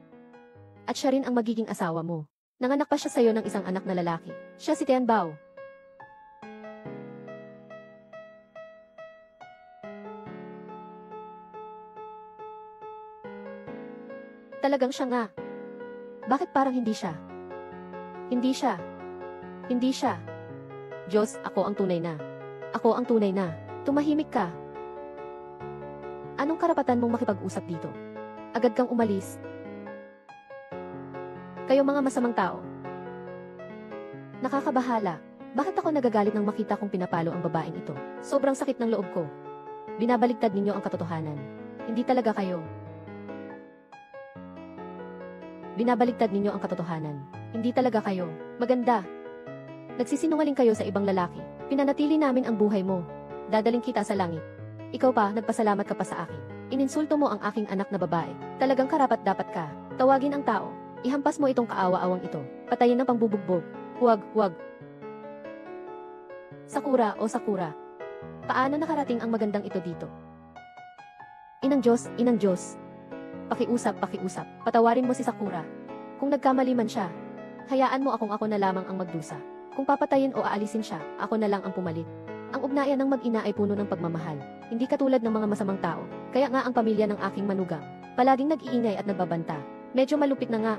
At siya rin ang magiging asawa mo. Nanganak pa siya sa'yo ng isang anak na lalaki. Siya si Tianbao. Talagang siya nga. Bakit parang hindi siya? Hindi siya. Diyos, ako ang tunay na. Ako ang tunay na. Tumahimik ka. Anong karapatan mong makipag-usap dito? Agad kang umalis. Kayo mga masamang tao. Nakakabahala. Bakit ako nagagalit nang makita kong pinapalo ang babaeng ito? Sobrang sakit ng loob ko. Binabaligtad ninyo ang katotohanan. Hindi talaga kayo. Binabaligtad ninyo ang katotohanan. Hindi talaga kayo. Maganda. Nagsisinungaling kayo sa ibang lalaki. Pinanatili namin ang buhay mo. Dadaling kita sa langit. Ikaw pa, nagpasalamat ka pa sa akin. Ininsulto mo ang aking anak na babae. Talagang karapat dapat ka. Tawagin ang tao. Ihampas mo itong kaawa-awang ito. Patayin ng pangbubugbog. Huwag. Sakura. Paano nakarating ang magandang ito dito? Inang Diyos. Pakiusap. Patawarin mo si Sakura. Kung nagkamali man siya, hayaan mo ako na lamang ang magdusa. Kung papatayin o aalisin siya, ako na lang ang pumalit. Ang ugnayan ng mag-ina ay puno ng pagmamahal. Hindi katulad ng mga masamang tao. Kaya nga ang pamilya ng aking manugang, palaging nag-iingay at nagbabanta. Medyo malupit na nga.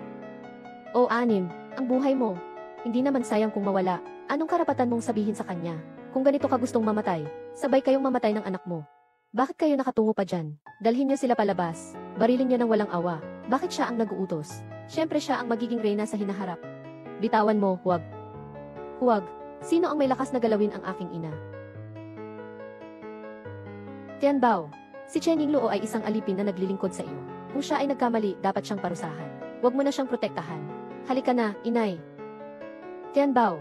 O 6, ang buhay mo. Hindi naman sayang kung mawala. Anong karapatan mong sabihin sa kanya? Kung ganito ka gustong mamatay, sabay kayong mamatay ng anak mo. Bakit kayo nakatungo pa dyan? Dalhin niyo sila palabas. Barilin niyo ng walang awa. Bakit siya ang nag-uutos? Siyempre siya ang magiging reyna sa hinaharap. Bitawan mo, huwag. Sino ang may lakas na galawin ang aking ina? Tianbao, si Chen Yingluo ay isang alipin na naglilingkod sa iyo. Kung siya ay nagkamali, dapat siyang parusahan. Huwag mo na siyang protektahan. Halika na, inay. Tianbao,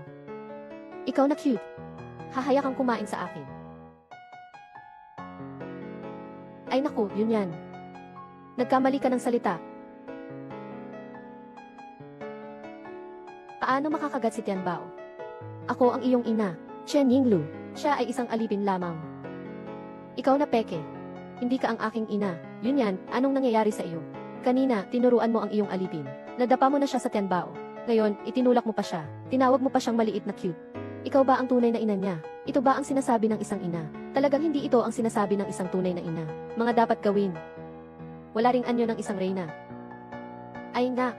ikaw na cute. Hahaya kang kumain sa akin. Ay naku, yun yan. Nagkamali ka ng salita. Paano makakagat si Tianbao? Ako ang iyong ina, Chen Yinglu. Siya ay isang alipin lamang. Ikaw na peke. Hindi ka ang aking ina. Yun yan, anong nangyayari sa iyo? Kanina, tinuruan mo ang iyong alipin. Nadapa mo na siya sa Tianbao. Ngayon, itinulak mo pa siya. Tinawag mo pa siyang maliit na cute. Ikaw ba ang tunay na ina niya? Ito ba ang sinasabi ng isang ina? Talagang hindi ito ang sinasabi ng isang tunay na ina. Mga dapat gawin. Wala ring anyo ng isang reyna. Ay nga.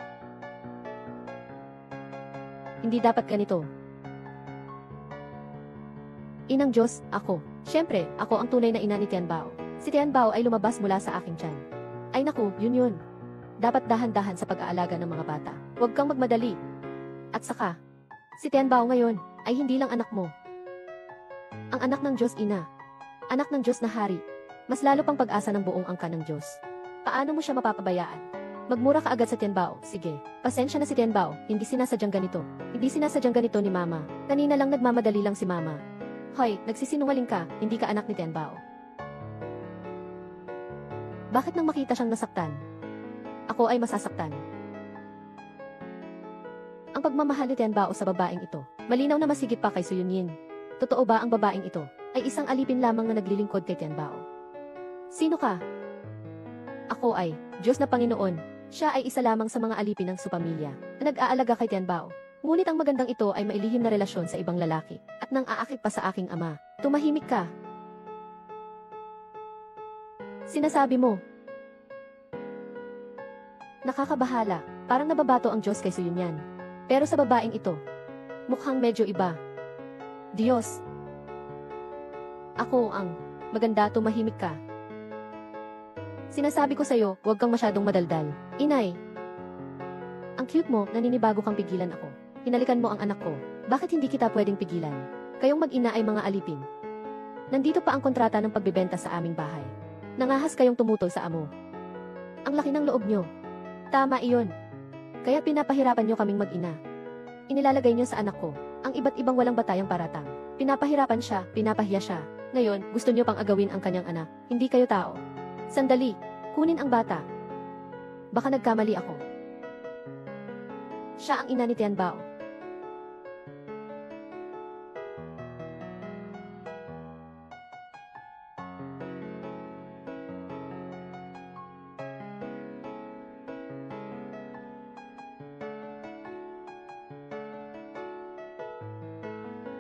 Hindi dapat ganito. Inang Diyos, ako. Siyempre, ako ang tunay na ina ni Tianbao. Si Tianbao ay lumabas mula sa aking tiyan. Ay naku, yun. Dapat dahan-dahan sa pag-aalaga ng mga bata. Huwag kang magmadali. At saka, si Tianbao ngayon, ay hindi lang anak mo. Ang anak ng Diyos Ina. Anak ng Diyos na Hari. Mas lalo pang pag-asa ng buong angkan ng Diyos. Paano mo siya mapapabayaan? Magmura ka agad sa Tianbao. Sige, pasensya na si Tianbao, hindi sinasadyang ganito. Hindi sinasadyang ganito ni Mama. Kanina lang nagmamadali lang si Mama. Hoy, nagsisinungaling ka, hindi ka anak ni Tianbao. Bakit nang makita siyang nasaktan? Ako ay masasaktan. Ang pagmamahal ni Tianbao sa babaeng ito, malinaw na masigit pa kay Su Yunyin. Totoo ba ang babaeng ito ay isang alipin lamang na naglilingkod kay Tianbao? Sino ka? Ako ay Diyos na Panginoon. Siya ay isa lamang sa mga alipin ng supamilya na nag-aalaga kay Tianbao. Ngunit ang magandang ito ay mailihim na relasyon sa ibang lalaki at nang aakit pa sa aking ama. Tumahimik ka. Sinasabi mo. Nakakabahala, parang nababato ang Diyos kay Su Yunyan. Pero sa babaeng ito, mukhang medyo iba. Diyos. Ako ang maganda, tumahimik ka. Sinasabi ko sa'yo, huwag kang masyadong madaldal. Inay. Ang cute mo, naninibago kang pigilan ako. Hinalikan mo ang anak ko. Bakit hindi kita pwedeng pigilan? Kayong mag-ina ay mga alipin. Nandito pa ang kontrata ng pagbebenta sa aming bahay. Nangahas kayong tumutol sa amo. Ang laki ng loob nyo. Tama iyon. Kaya pinapahirapan nyo kaming mag-ina. Inilalagay nyo sa anak ko ang iba't ibang walang batayang paratang. Pinapahirapan siya, pinapahiya siya. Ngayon, gusto nyo pang agawin ang kanyang anak. Hindi kayo tao. Sandali, kunin ang bata. Baka nagkamali ako. Siya ang ina ni Tianbao.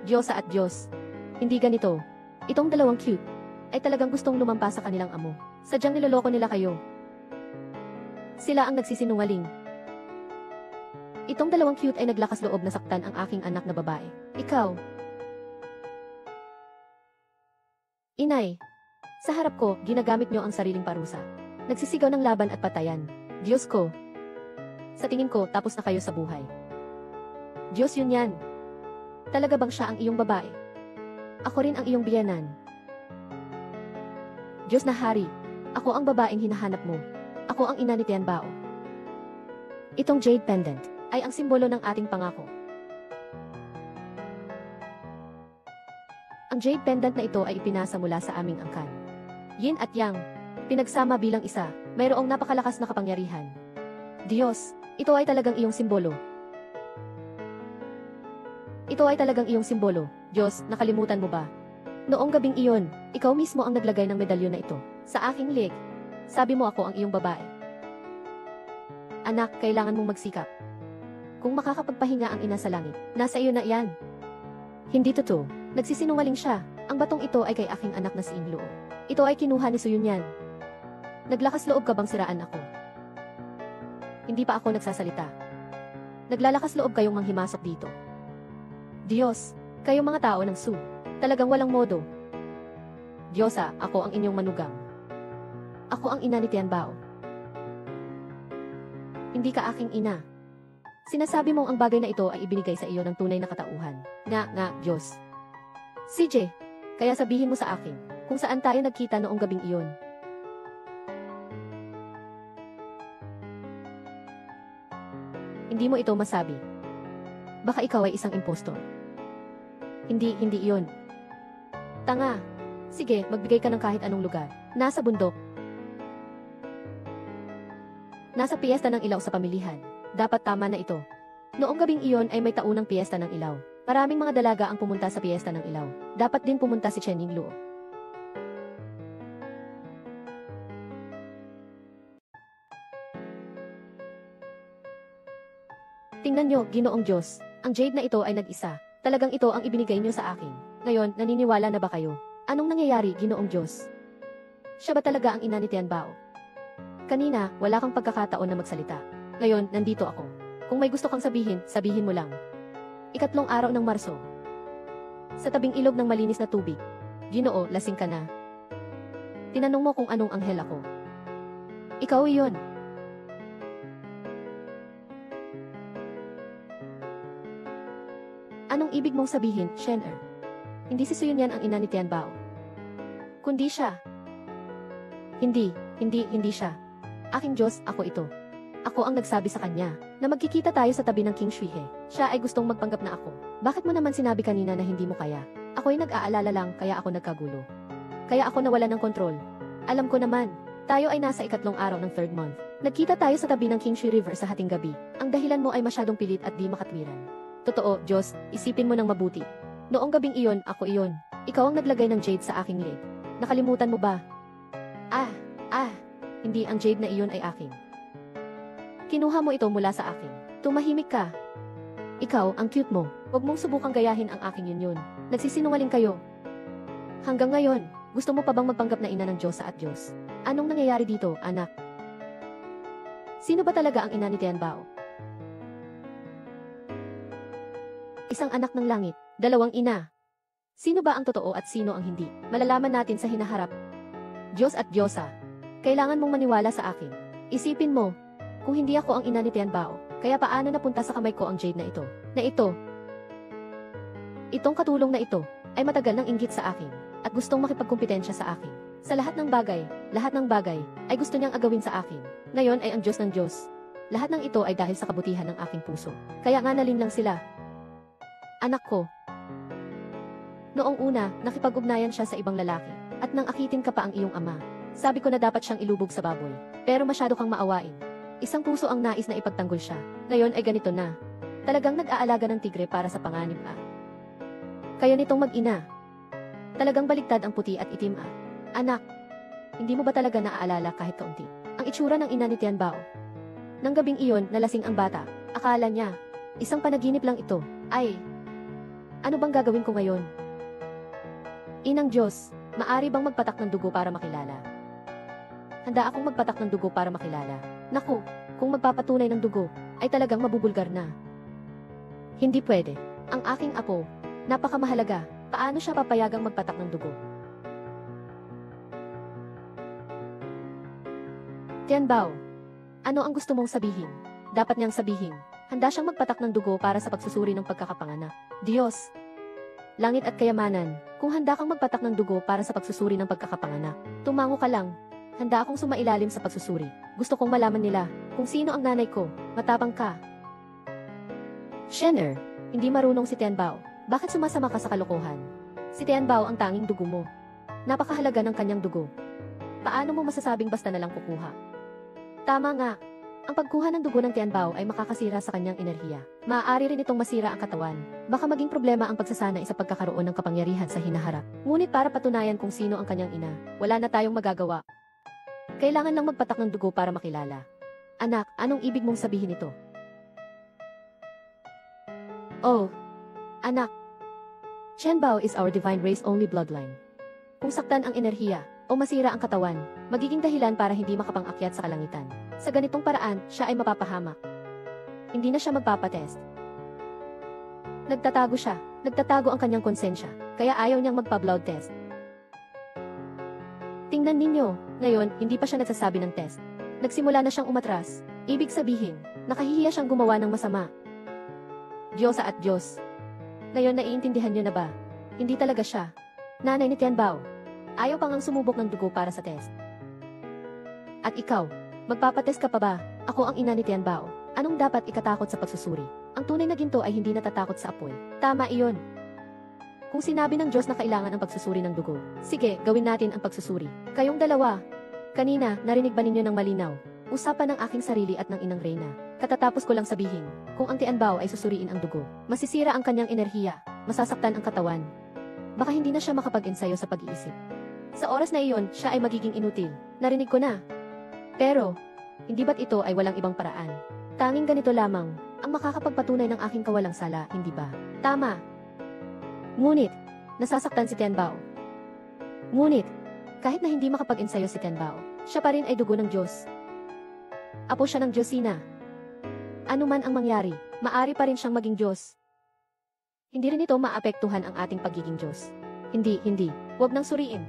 Diyosa at Diyos. Hindi ganito. Itong dalawang cute ay talagang gustong lumampa sa kanilang amo. Sadyang niloloko nila kayo. Sila ang nagsisinungaling. Itong dalawang cute ay naglakas loob na saktan ang aking anak na babae. Ikaw. Inay. Sa harap ko, ginagamit nyo ang sariling parusa. Nagsisigaw ng laban at patayan. Diyos ko. Sa tingin ko, tapos na kayo sa buhay. Diyos yun yan. Talaga bang siya ang iyong babae? Ako rin ang iyong biyanan. Diyos na Hari, ako ang babaeng hinahanap mo. Ako ang ina ni Tianbao. Itong jade pendant ay ang simbolo ng ating pangako. Ang jade pendant na ito ay ipinasa mula sa aming angkan. Yin at Yang, pinagsama bilang isa, mayroong napakalakas na kapangyarihan. Diyos, ito ay talagang iyong simbolo. Ito ay talagang iyong simbolo. Diyos, nakalimutan mo ba? Noong gabing iyon, ikaw mismo ang naglagay ng medalyon na ito sa aking leg. Sabi mo ako ang iyong babae. Anak, kailangan mong magsikap. Kung makakapagpahinga ang ina sa langit, nasa iyo na iyan. Hindi totoo. Nagsisinungaling siya. Ang batong ito ay kay aking anak na si Inluo. Ito ay kinuha ni Su Yunyan. Naglakas loob ka bang siraan ako? Hindi pa ako nagsasalita. Naglalakas loob kayong manghimasok dito. Diyos, kayong mga tao ng Su, talagang walang modo. Diyosa, ako ang inyong manugang. Ako ang ina ni Tianbao. Hindi ka aking ina. Sinasabi mong ang bagay na ito ay ibinigay sa iyo ng tunay na katauhan. Nga, Diyos. CJ, kaya sabihin mo sa akin, kung saan tayo nagkita noong gabing iyon. Hindi mo ito masabi. Baka ikaw ay isang impostor. Hindi iyon. Tanga. Sige, magbigay ka ng kahit anong lugar. Nasa bundok. Nasa piyesta ng ilaw sa pamilihan. Dapat tama na ito. Noong gabing iyon ay may taunang piyesta ng ilaw. Maraming mga dalaga ang pumunta sa piyesta ng ilaw. Dapat din pumunta si Chen Yingluo. Tingnan nyo, Ginoong Diyos. Ang jade na ito ay nag-isa. Talagang ito ang ibinigay nyo sa akin. Ngayon, naniniwala na ba kayo? Anong nangyayari, Ginoong Diyos? Siya ba talaga ang ina ni Tianbao? Kanina, wala kang pagkakataon na magsalita. Ngayon, nandito ako. Kung may gusto kang sabihin, sabihin mo lang. Ikatlong araw ng Marso. Sa tabing ilog ng malinis na tubig. Ginoo, lasing ka na. Tinanong mo kung anong anghel ako. Ikaw iyon. Ano Anong ibig mong sabihin, Shen-er? Hindi si Suyun yan ang ina ni Tianbao. Kundi siya. Hindi siya. Aking Diyos, ako ito. Ako ang nagsabi sa kanya na magkikita tayo sa tabi ng King Shuihe. Siya ay gustong magpanggap na ako. Bakit mo naman sinabi kanina na hindi mo kaya? Ako'y nag-aalala lang kaya ako nagkagulo. Kaya ako nawala ng kontrol. Alam ko naman, tayo ay nasa ikatlong araw ng third month. Nagkita tayo sa tabi ng King Shui River sa hating gabi. Ang dahilan mo ay masyadong pilit at di makatwiran. Totoo, Diyos, isipin mo ng mabuti. Noong gabing iyon, ako iyon. Ikaw ang naglagay ng jade sa aking leg. Nakalimutan mo ba? Hindi ang jade na iyon ay akin. Kinuha mo ito mula sa akin. Tumahimik ka. Ikaw, ang cute mo. Huwag mong subukang gayahin ang aking yun. Nagsisinungaling kayo. Hanggang ngayon, gusto mo pa bang magpanggap na ina ng Diyosa at Diyos? Anong nangyayari dito, anak? Sino ba talaga ang ina ni Tianbao? Isang anak ng langit, dalawang ina. Sino ba ang totoo at sino ang hindi? Malalaman natin sa hinaharap. Diyos at Diyosa. Kailangan mong maniwala sa akin. Isipin mo, kung hindi ako ang ina ni Tianbao, kaya paano napunta sa kamay ko ang jade na ito? Itong katulong na ito, ay matagal nang inggit sa akin, at gustong makipagkumpetensya sa akin. Sa lahat ng bagay, ay gusto niyang agawin sa akin. Ngayon ay ang Diyos ng Diyos. Lahat ng ito ay dahil sa kabutihan ng aking puso. Kaya nga nalinlang sila. Anak ko. Noong una, nakipag-ugnayan siya sa ibang lalaki, at nang akitin ka pa ang iyong ama. Sabi ko na dapat siyang ilubog sa baboy, pero masyado kang maawain. Isang puso ang nais na ipagtanggol siya. Ngayon ay ganito na. Talagang nag-aalaga ng tigre para sa panganib Kaya nitong mag-ina. Talagang baligtad ang puti at itim Anak, hindi mo ba talaga naaalala kahit kaunti ang itsura ng ina ni Tianbao? Nang gabing iyon, nalasing ang bata. Akala niya, isang panaginip lang ito. Ano bang gagawin ko ngayon? Inang Diyos, maari bang magpatak ng dugo para makilala? Handa akong magpatak ng dugo para makilala. Naku, kung magpapatunay ng dugo, ay talagang mabubulgar na. Hindi pwede. Ang aking apo, napakamahalaga. Paano siya papayagang magpatak ng dugo? Tianbao, ano ang gusto mong sabihin? Dapat niyang sabihin, handa siyang magpatak ng dugo para sa pagsusuri ng pagkakapanganak. Diyos, langit at kayamanan, kung handa kang magpatak ng dugo para sa pagsusuri ng pagkakapanganak, tumango ka lang. Handa akong sumailalim sa pagsusuri. Gusto kong malaman nila kung sino ang nanay ko. Matapang ka. Shen-er, hindi marunong si Tianbao. Bakit sumasama ka sa kalokohan? Si Tianbao ang tanging dugo mo. Napakahalaga ng kanyang dugo. Paano mo masasabing basta na lang kukuha? Tama nga. Ang pagkuha ng dugo ng Tianbao ay makakasira sa kanyang enerhiya. Maaari rin itong masira ang katawan. Baka maging problema ang pagsasanay sa pagkakaroon ng kapangyarihan sa hinaharap. Ngunit para patunayan kung sino ang kanyang ina, wala na tayong magagawa. Kailangan lang magpatak ng dugo para makilala. Anak, anong ibig mong sabihin ito? Oh, anak. Tianbao is our divine race only bloodline. Kung saktan ang enerhiya, o masira ang katawan, magiging dahilan para hindi makapang-akyat sa kalangitan. Sa ganitong paraan, siya ay mapapahamak. Hindi na siya magpapatest. Nagtatago siya. Nagtatago ang kanyang konsensya, kaya ayaw niyang magpa-blood test. Tingnan ninyo, ngayon, hindi pa siya nagsasabi ng test. Nagsimula na siyang umatras. Ibig sabihin, nakahihiya siyang gumawa ng masama. Diyosa at Diyos. Ngayon naiintindihan niyo na ba? Hindi talaga siya nanay ni Tianbao. Ayaw pang ang sumubok ng dugo para sa test. At ikaw, magpapatest ka pa ba? Ako ang ina ni Tianbao. Anong dapat ikatakot sa pagsusuri? Ang tunay na ginto ay hindi natatakot sa apoy. Tama iyon. Kung sinabi ng Diyos na kailangan ang pagsusuri ng dugo, sige, gawin natin ang pagsusuri. Kayong dalawa. Kanina, narinig ba ninyo ng malinaw? Usapan ng aking sarili at ng inang Reyna. Katatapos ko lang sabihin, kung ang Tianbao ay susuriin ang dugo, masisira ang kanyang enerhiya, masasaktan ang katawan. Baka hindi na siya makapag-ensayo sa pag-iisip. Sa oras na iyon, siya ay magiging inutil. Narinig ko na. Pero, hindi ba't ito ay walang ibang paraan? Tanging ganito lamang, ang makakapagpatunay ng aking kawalang sala, hindi ba? Tama. Ngunit, nasasaktan si Tianbao. Ngunit, kahit na hindi makapag-ensayo si Tianbao, siya pa rin ay dugo ng Diyos. Apo siya ng Diyosina. Ano man ang mangyari, maari pa rin siyang maging Diyos. Hindi rin ito maapektuhan ang ating pagiging Diyos. Hindi. Huwag nang suriin.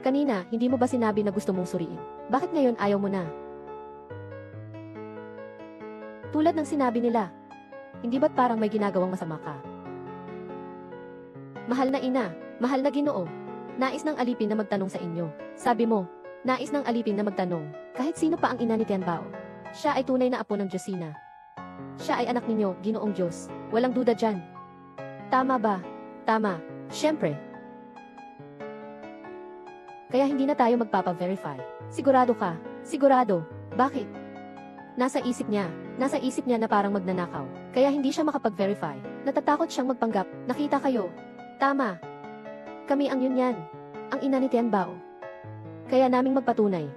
Kanina, hindi mo ba sinabi na gusto mong suriin? Bakit ngayon ayaw mo na? Tulad ng sinabi nila, Hindi ba't parang may ginagawang masama ka? Mahal na ina, mahal na Ginoo. Nais ng alipin na magtanong sa inyo. Sabi mo, nais ng alipin na magtanong, kahit sino pa ang ina ni Tianbao. Siya ay tunay na apo ng Diyosina. Siya ay anak ninyo, Ginoong Diyos. Walang duda dyan. Tama ba? Tama. Siyempre. Kaya hindi na tayo magpapa-verify. Sigurado ka? Sigurado. Bakit? Nasa isip niya na parang magnanakaw. Kaya hindi siya makapag-verify. Natatakot siyang magpanggap. Nakita kayo. Tama. Kami ang yun. Ang ina ni Tianbao. Kaya naming magpatunay.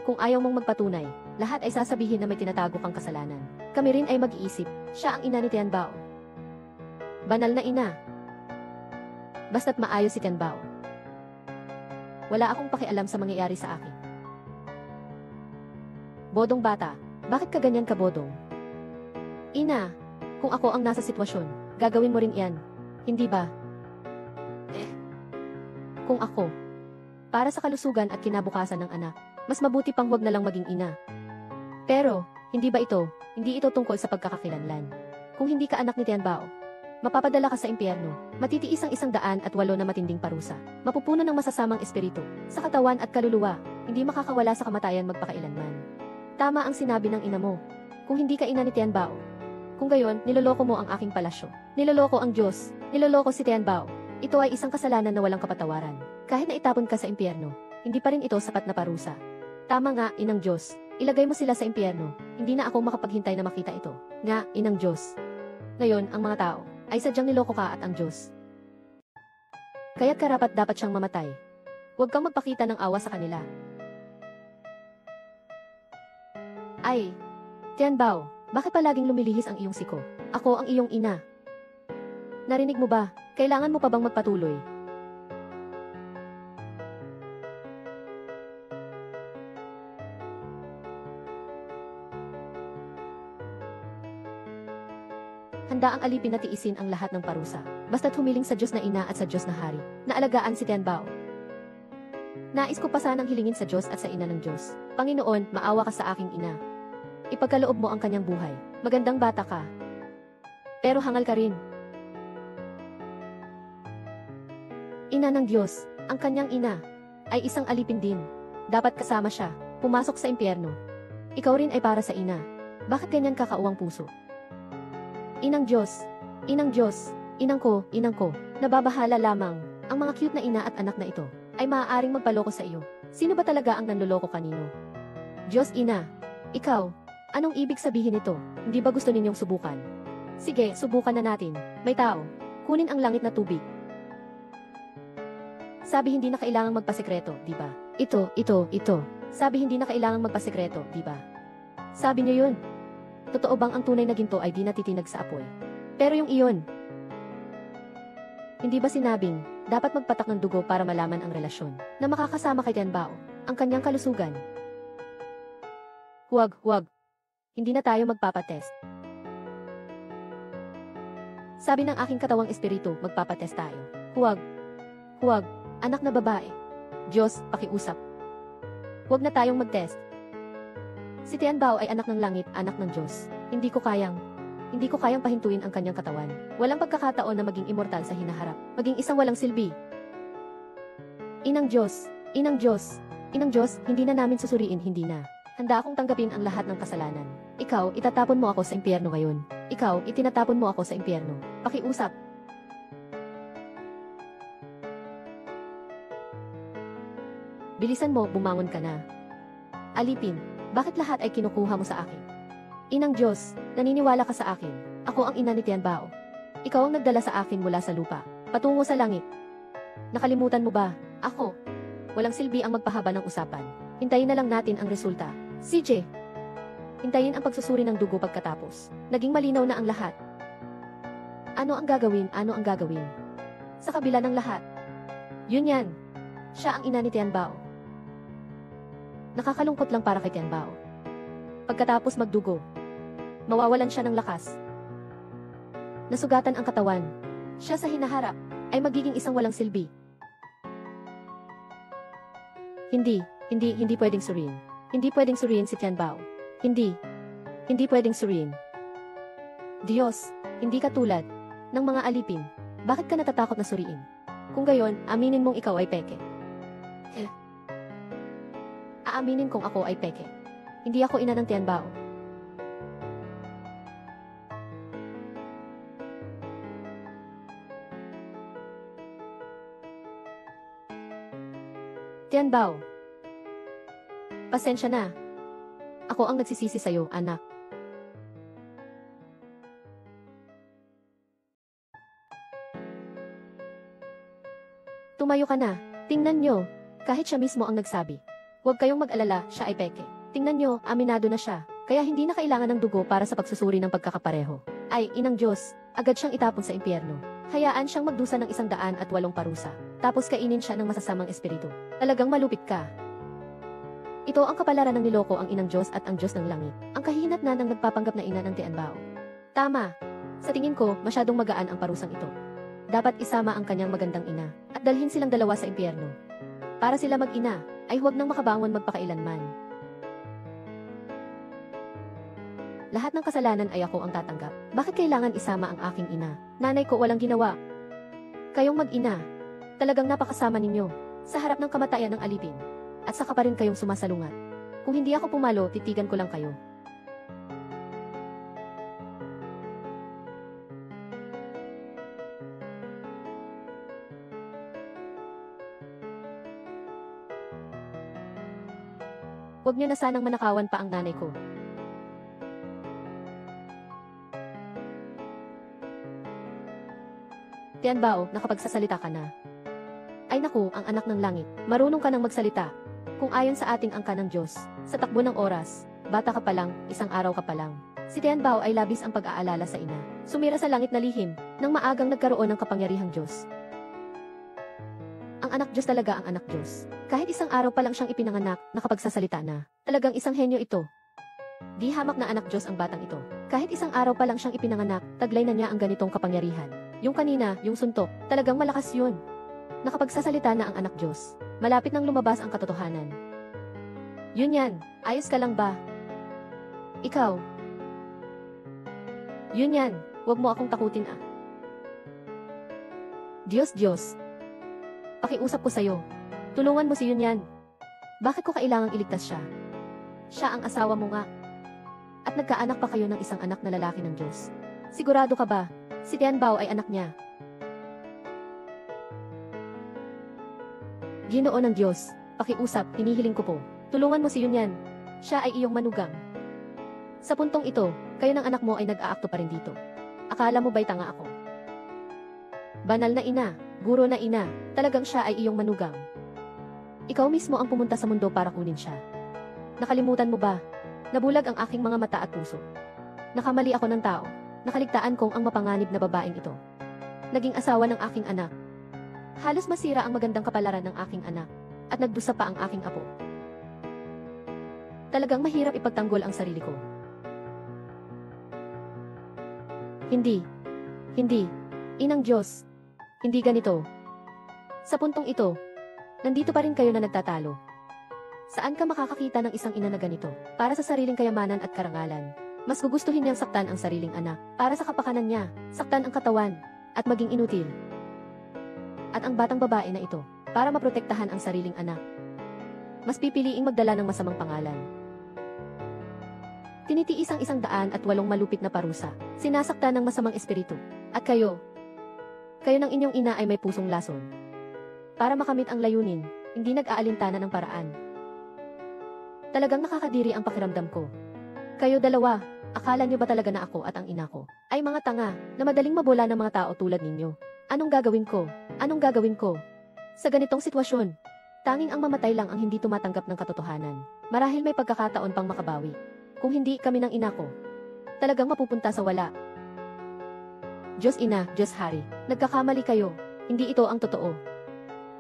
Kung ayaw mong magpatunay, lahat ay sasabihin na may tinatago kang kasalanan. Kami rin ay mag-iisip, siya ang ina ni Tianbao. Banal na ina. Basta't maayos si Tianbao. Wala akong pakialam sa mangyayari sa akin. Bodong bata, bakit ka ganyan ka, Bodong? Ina, kung ako ang nasa sitwasyon, gagawin mo rin iyan. Hindi ba? Kung ako, para sa kalusugan at kinabukasan ng anak, mas mabuti pang huwag na lang maging ina. Pero, hindi ito tungkol sa pagkakakilanlan. Kung hindi ka anak ni Tianbao, mapapadala ka sa impyerno, matitiis ang 108 na matinding parusa, mapupuno ng masasamang espiritu, sa katawan at kaluluwa, hindi makakawala sa kamatayan magpakailanman. Tama ang sinabi ng ina mo. Kung hindi ka ina ni Tianbao, kung gayon, niloloko mo ang aking palasyo. Niloloko ang Diyos, niloloko si Tianbao. Ito ay isang kasalanan na walang kapatawaran. Kahit na itapon ka sa impyerno, hindi pa rin ito sapat na parusa. Tama nga, inang Diyos. Ilagay mo sila sa impyerno. Hindi na ako makapaghintay na makita ito. Nga, inang Diyos. Ngayon, ang mga tao ay sadyang niloko ka at ang Diyos. Kaya't karapat dapat siyang mamatay. Huwag kang magpakita ng awa sa kanila. Ay, Tianbao, bakit palaging lumilihis ang iyong siko? Ako ang iyong ina. Narinig mo ba? Kailangan mo pa bang magpatuloy? Handa ang alipin na tiisin ang lahat ng parusa, basta't humiling sa Diyos na ina at sa Diyos na hari, na alagaan si Tianbao. Nais ko pa sanang hilingin sa Diyos at sa ina ng Diyos. Panginoon, maawa ka sa aking ina. Ipagkaloob mo ang kanyang buhay. Magandang bata ka. Pero hangal ka rin. Ina ng Diyos, ang kanyang ina, ay isang alipin din. Dapat kasama siya, pumasok sa impyerno. Ikaw rin ay para sa ina. Bakit ganyan kakauwang puso? Inang Diyos, inang Diyos, inang ko, nababahala lamang. Ang mga cute na ina at anak na ito, ay maaaring magpaloko sa iyo. Sino ba talaga ang nanloloko kanino? Diyos ina, ikaw, anong ibig sabihin nito? Hindi ba gusto ninyong subukan? Sige, subukan na natin. May tao, kunin ang langit na tubig. Sabi hindi na kailangang magpasekreto, di ba? Ito. Sabi hindi na kailangang magpasekreto, di ba? Sabi niyo yun. Totoo bang ang tunay na ginto ay di natitinag sa apoy? Pero yung iyon, hindi ba sinabing, dapat magpatak ng dugo para malaman ang relasyon na makakasama kay Tianbao, ang kanyang kalusugan? Huwag. Hindi na tayo magpapatest. Sabi ng aking katawang espiritu, magpapatest tayo. Huwag. Anak na babae. Diyos, pakiusap. Huwag na tayong mag-test. Si Tianbao ay anak ng langit, anak ng Diyos. Hindi ko kayang pahintuin ang kanyang katawan. Walang pagkakataon na maging immortal sa hinaharap. Maging isang walang silbi. Inang Diyos, hindi na namin susuriin, hindi na. Handa akong tanggapin ang lahat ng kasalanan. Ikaw, itatapon mo ako sa impyerno ngayon. Ikaw, itinatapon mo ako sa impyerno. Pakiusap. Bilisan mo, bumangon ka na. Alipin, bakit lahat ay kinukuha mo sa akin? Inang Diyos, naniniwala ka sa akin. Ako ang ina ni Tianbao. Ikaw ang nagdala sa akin mula sa lupa, patungo sa langit. Nakalimutan mo ba? Ako. Walang silbi ang magpahaba ng usapan. Hintayin na lang natin ang resulta. CJ, hintayin ang pagsusuri ng dugo pagkatapos. Naging malinaw na ang lahat. Ano ang gagawin? Sa kabila ng lahat. Yun yan. Siya ang ina ni Tianbao. Nakakalungkot lang para kay Tianbao. Pagkatapos magdugo, mawawalan siya ng lakas. Nasugatan ang katawan. Siya sa hinaharap ay magiging isang walang silbi. Hindi pwedeng suriin. Hindi pwedeng suriin si Tianbao. Hindi pwedeng suriin. Diyos, hindi ka tulad ng mga alipin. Bakit ka natatakot na suriin? Kung gayon, aminin mong ikaw ay peke. Aaminin kong ako ay peke. Hindi ako ina ng Tianbao. Tianbao. Pasensya na. Ako ang nagsisisi sa'yo, anak. Tumayo ka na. Tingnan nyo. Kahit siya mismo ang nagsabi. Huwag kayong mag-alala, siya ay peke. Tingnan nyo, aminado na siya. Kaya hindi na kailangan ng dugo para sa pagsusuri ng pagkakapareho. Ay, inang Diyos, agad siyang itapon sa impyerno. Hayaan siyang magdusa ng 108 parusa. Tapos kainin siya ng masasamang espiritu. Talagang malupit ka. Ito ang kapalaran ng niloko ang inang Diyos at ang Diyos ng langit. Ang kahihinatnan ng nagpapanggap na ina ng Tianbao. Tama. Sa tingin ko, masyadong magaan ang parusang ito. Dapat isama ang kanyang magandang ina at dalhin silang dalawa sa impyerno. Para sila mag-ina, ay huwag nang makabangon magpakailanman. Lahat ng kasalanan ay ako ang tatanggap. Bakit kailangan isama ang aking ina? Nanay ko walang ginawa. Kayong mag-ina, talagang napakasama ninyo sa harap ng kamatayan ng alipin. At saka pa rin kayong sumasalungat. Kung hindi ako pumalo, titigan ko lang kayo. Huwag niyo na sanang manakawan pa ang nanay ko. Tianbao, nakapagsasalita ka na. Ay naku, ang anak ng langit, marunong ka nang magsalita. Kung ayon sa ating angka ng Diyos, sa takbo ng oras, bata ka pa lang, 1 araw ka pa lang. Si Tianbao ay labis ang pag-aalala sa ina. Sumira sa langit na lihim, nang maagang nagkaroon ng kapangyarihang Diyos. Ang anak Diyos talaga ang anak Diyos. Kahit 1 araw pa lang siyang ipinanganak, nakapagsasalita na. Talagang isang henyo ito. Di hamak na anak Diyos ang batang ito. Kahit 1 araw pa lang siyang ipinanganak, taglay na niya ang ganitong kapangyarihan. Yung kanina, yung suntok, talagang malakas yun. Nakapagsasalita na ang anak Diyos. Malapit nang lumabas ang katotohanan. Yun yan, ayos ka lang ba? Ikaw. Yun yan, huwag mo akong takutin ah. Diyos, pakiusap ko sa'yo. Tulungan mo si Yunyan. Bakit ko kailangang iligtas siya? Siya ang asawa mo nga. At nagkaanak pa kayo ng isang anak na lalaki ng Diyos. Sigurado ka ba? Si Tianbao ay anak niya. Ginoo ng Diyos, pakiusap, hinihiling ko po. Tulungan mo si Yunyan. Siya ay iyong manugang. Sa puntong ito, kayo ng anak mo ay nag-aakto pa rin dito. Akala mo ba'y tanga ako? Banal na ina, guro na ina, talagang siya ay iyong manugang. Ikaw mismo ang pumunta sa mundo para kunin siya. Nakalimutan mo ba? Nabulag ang aking mga mata at puso. Nakamali ako ng tao. Nakaligtaan kong ang mapanganib na babaeng ito. Naging asawa ng aking anak. Halos masira ang magandang kapalaran ng aking anak. At nagdusa pa ang aking apo. Talagang mahirap ipagtanggol ang sarili ko. Hindi. Inang Diyos. Hindi ganito. Sa puntong ito, nandito pa rin kayo na nagtatalo. Saan ka makakakita ng isang ina na ganito? Para sa sariling kayamanan at karangalan. Mas gugustuhin niyang saktan ang sariling anak. Para sa kapakanan niya, saktan ang katawan, at maging inutil. At ang batang babae na ito, para maprotektahan ang sariling anak. Mas pipiliing magdala ng masamang pangalan. Tinitiis ang 108 malupit na parusa. Sinasaktan ng masamang espiritu. At kayo ng inyong ina ay may pusong lason. Para makamit ang layunin, hindi nag-aalintana ng paraan. Talagang nakakadiri ang pakiramdam ko. Kayo dalawa, akala niyo ba talaga na ako at ang ina ko ay mga tanga na madaling mabola ng mga tao tulad ninyo? Anong gagawin ko? Sa ganitong sitwasyon, tanging ang mamatay lang ang hindi tumatanggap ng katotohanan. Marahil may pagkakataon pang makabawi. Kung hindi kami ng ina ko, talagang mapupunta sa wala. Diyos ina, Diyos hari, nagkakamali kayo. Hindi ito ang totoo.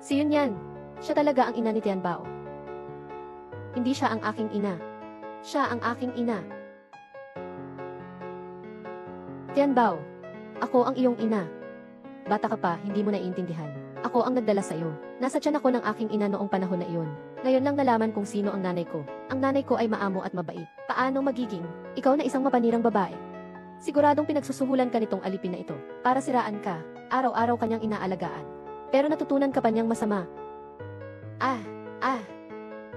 Si Yunyan, siya talaga ang ina ni Tianbao. Hindi siya ang aking ina. Siya ang aking ina. Tianbao, ako ang iyong ina. Bata ka pa, hindi mo naiintindihan. Ako ang nagdala sa'yo. Nasa tiyan ako ng aking ina noong panahon na iyon. Ngayon lang nalaman kung sino ang nanay ko. Ang nanay ko ay maamo at mabait. Paano magiging ikaw na isang mapanirang babae? Siguradong pinagsusuhulan ka nitong alipin na ito, para siraan ka, araw-araw kanyang inaalagaan. Pero natutunan ka pa niyang masama.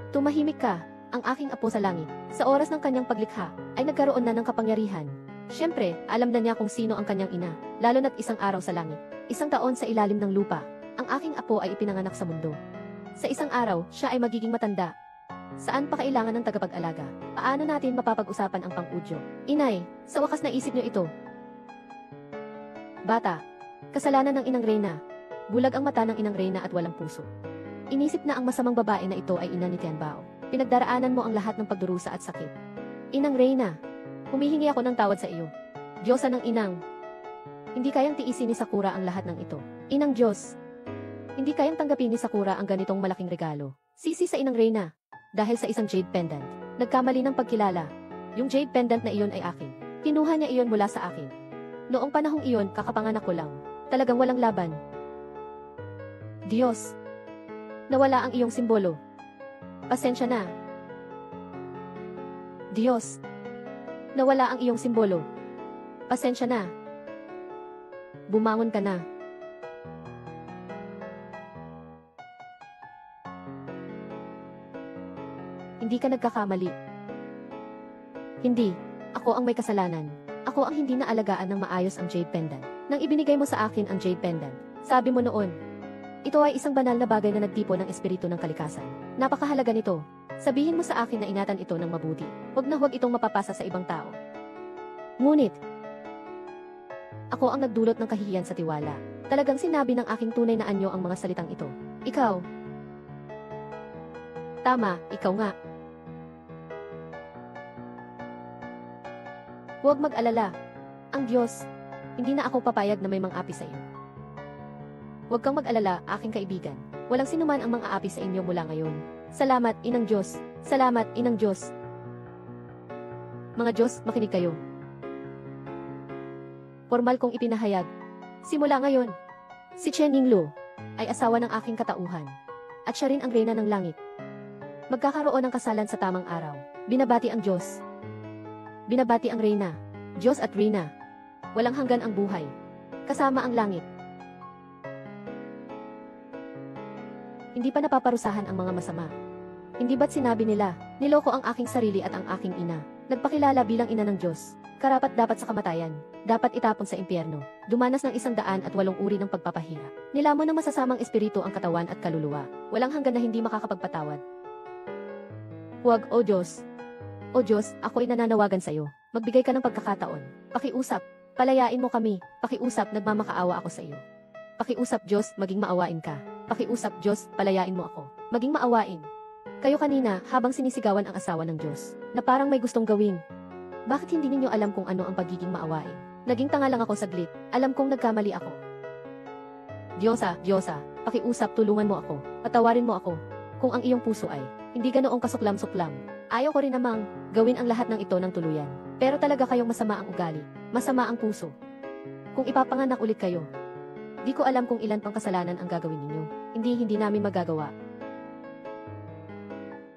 Tumahimik ka, ang aking apo sa langit, sa oras ng kanyang paglikha, ay nagkaroon na ng kapangyarihan. Siyempre, alam na niya kung sino ang kanyang ina, lalo na't isang araw sa langit, isang taon sa ilalim ng lupa. Ang aking apo ay ipinanganak sa mundo. Sa isang araw, siya ay magiging matanda. Saan pa kailangan ng tagapag-alaga? Paano natin mapapag-usapan ang pang-udyo? Inay, sa wakas naisip niyo ito. Bata, kasalanan ng inang Reyna. Bulag ang mata ng inang Reyna at walang puso. Inisip na ang masamang babae na ito ay ina ni Tianbao. Pinagdaraanan mo ang lahat ng pagdurusa at sakit. Inang Reyna, humihingi ako ng tawad sa iyo. Diyosa ng inang. Hindi kayang tiisin ni Sakura ang lahat ng ito. Inang Diyos. Hindi kayang tanggapin ni Sakura ang ganitong malaking regalo. Sisi sa inang Reyna. Dahil sa isang jade pendant. Nagkamali ng pagkilala. Yung jade pendant na iyon ay akin. Kinuha niya iyon mula sa akin. Noong panahong iyon, kakapanganak ko lang. Talagang walang laban. Diyos. Nawala ang iyong simbolo. Pasensya na. Diyos. Nawala ang iyong simbolo. Pasensya na. Bumangon ka na. Hindi ka nagkakamali. Hindi. Ako ang may kasalanan. Ako ang hindi naalagaan ng maayos ang jade pendant. Nang ibinigay mo sa akin ang jade pendant, sabi mo noon, ito ay isang banal na bagay na nagtipo ng espiritu ng kalikasan. Napakahalaga nito. Sabihin mo sa akin na ingatan ito ng mabuti. Huwag na huwag itong mapapasa sa ibang tao. Ngunit, ako ang nagdulot ng kahihiyan sa tiwala. Talagang sinabi ng aking tunay na anyo ang mga salitang ito. Ikaw. Tama, ikaw nga. Huwag mag-alala. Ang Diyos, hindi na ako papayag na may mang-api sa iyo. Huwag kang mag-alala, aking kaibigan. Walang sinuman ang mang-aapi sa inyo mula ngayon. Salamat, Inang Diyos. Salamat, Inang Diyos. Mga Diyos, makinig kayo. Formal kong ipinahayag. Simula ngayon, si Chen Yinglu ay asawa ng aking katauhan. At siya rin ang reyna ng langit. Magkakaroon ng kasalan sa tamang araw. Binabati ang Diyos. Binabati ang reyna. Diyos at reyna. Walang hanggan ang buhay. Kasama ang langit. Hindi pa napaparusahan ang mga masama. Hindi ba't sinabi nila, niloko ang aking sarili at ang aking ina. Nagpakilala bilang ina ng Diyos. Karapat dapat sa kamatayan. Dapat itapon sa impyerno. Dumanas ng 108 uri ng pagpapahirap. Nilamon ng masasamang espiritu ang katawan at kaluluwa. Walang hanggan na hindi makakapagpatawad. Huwag, O Diyos. O Diyos, ako ay nananawagan sa iyo. Magbigay ka ng pagkakataon. Pakiusap. Palayain mo kami. Pakiusap, nagmamakaawa ako sa iyo. Pakiusap, Diyos, maging maawain ka. Pakiusap, Diyos, palayain mo ako. Maging maawain. Kayo kanina, habang sinisigawan ang asawa ng Diyos, na parang may gustong gawin. Bakit hindi ninyo alam kung ano ang pagiging maawain? Naging tanga lang ako saglit. Alam kong nagkamali ako. Diyosa, Diyosa, pakiusap, tulungan mo ako. Patawarin mo ako. Kung ang iyong puso ay hindi ganoong kasuklam-suklam. Ayaw ko rin namang gawin ang lahat ng ito ng tuluyan. Pero talaga kayong masama ang ugali. Masama ang puso. Kung ipapanganak ulit kayo, di ko alam kung ilan pang kasalanan ang gagawin ninyo. Hindi namin magagawa.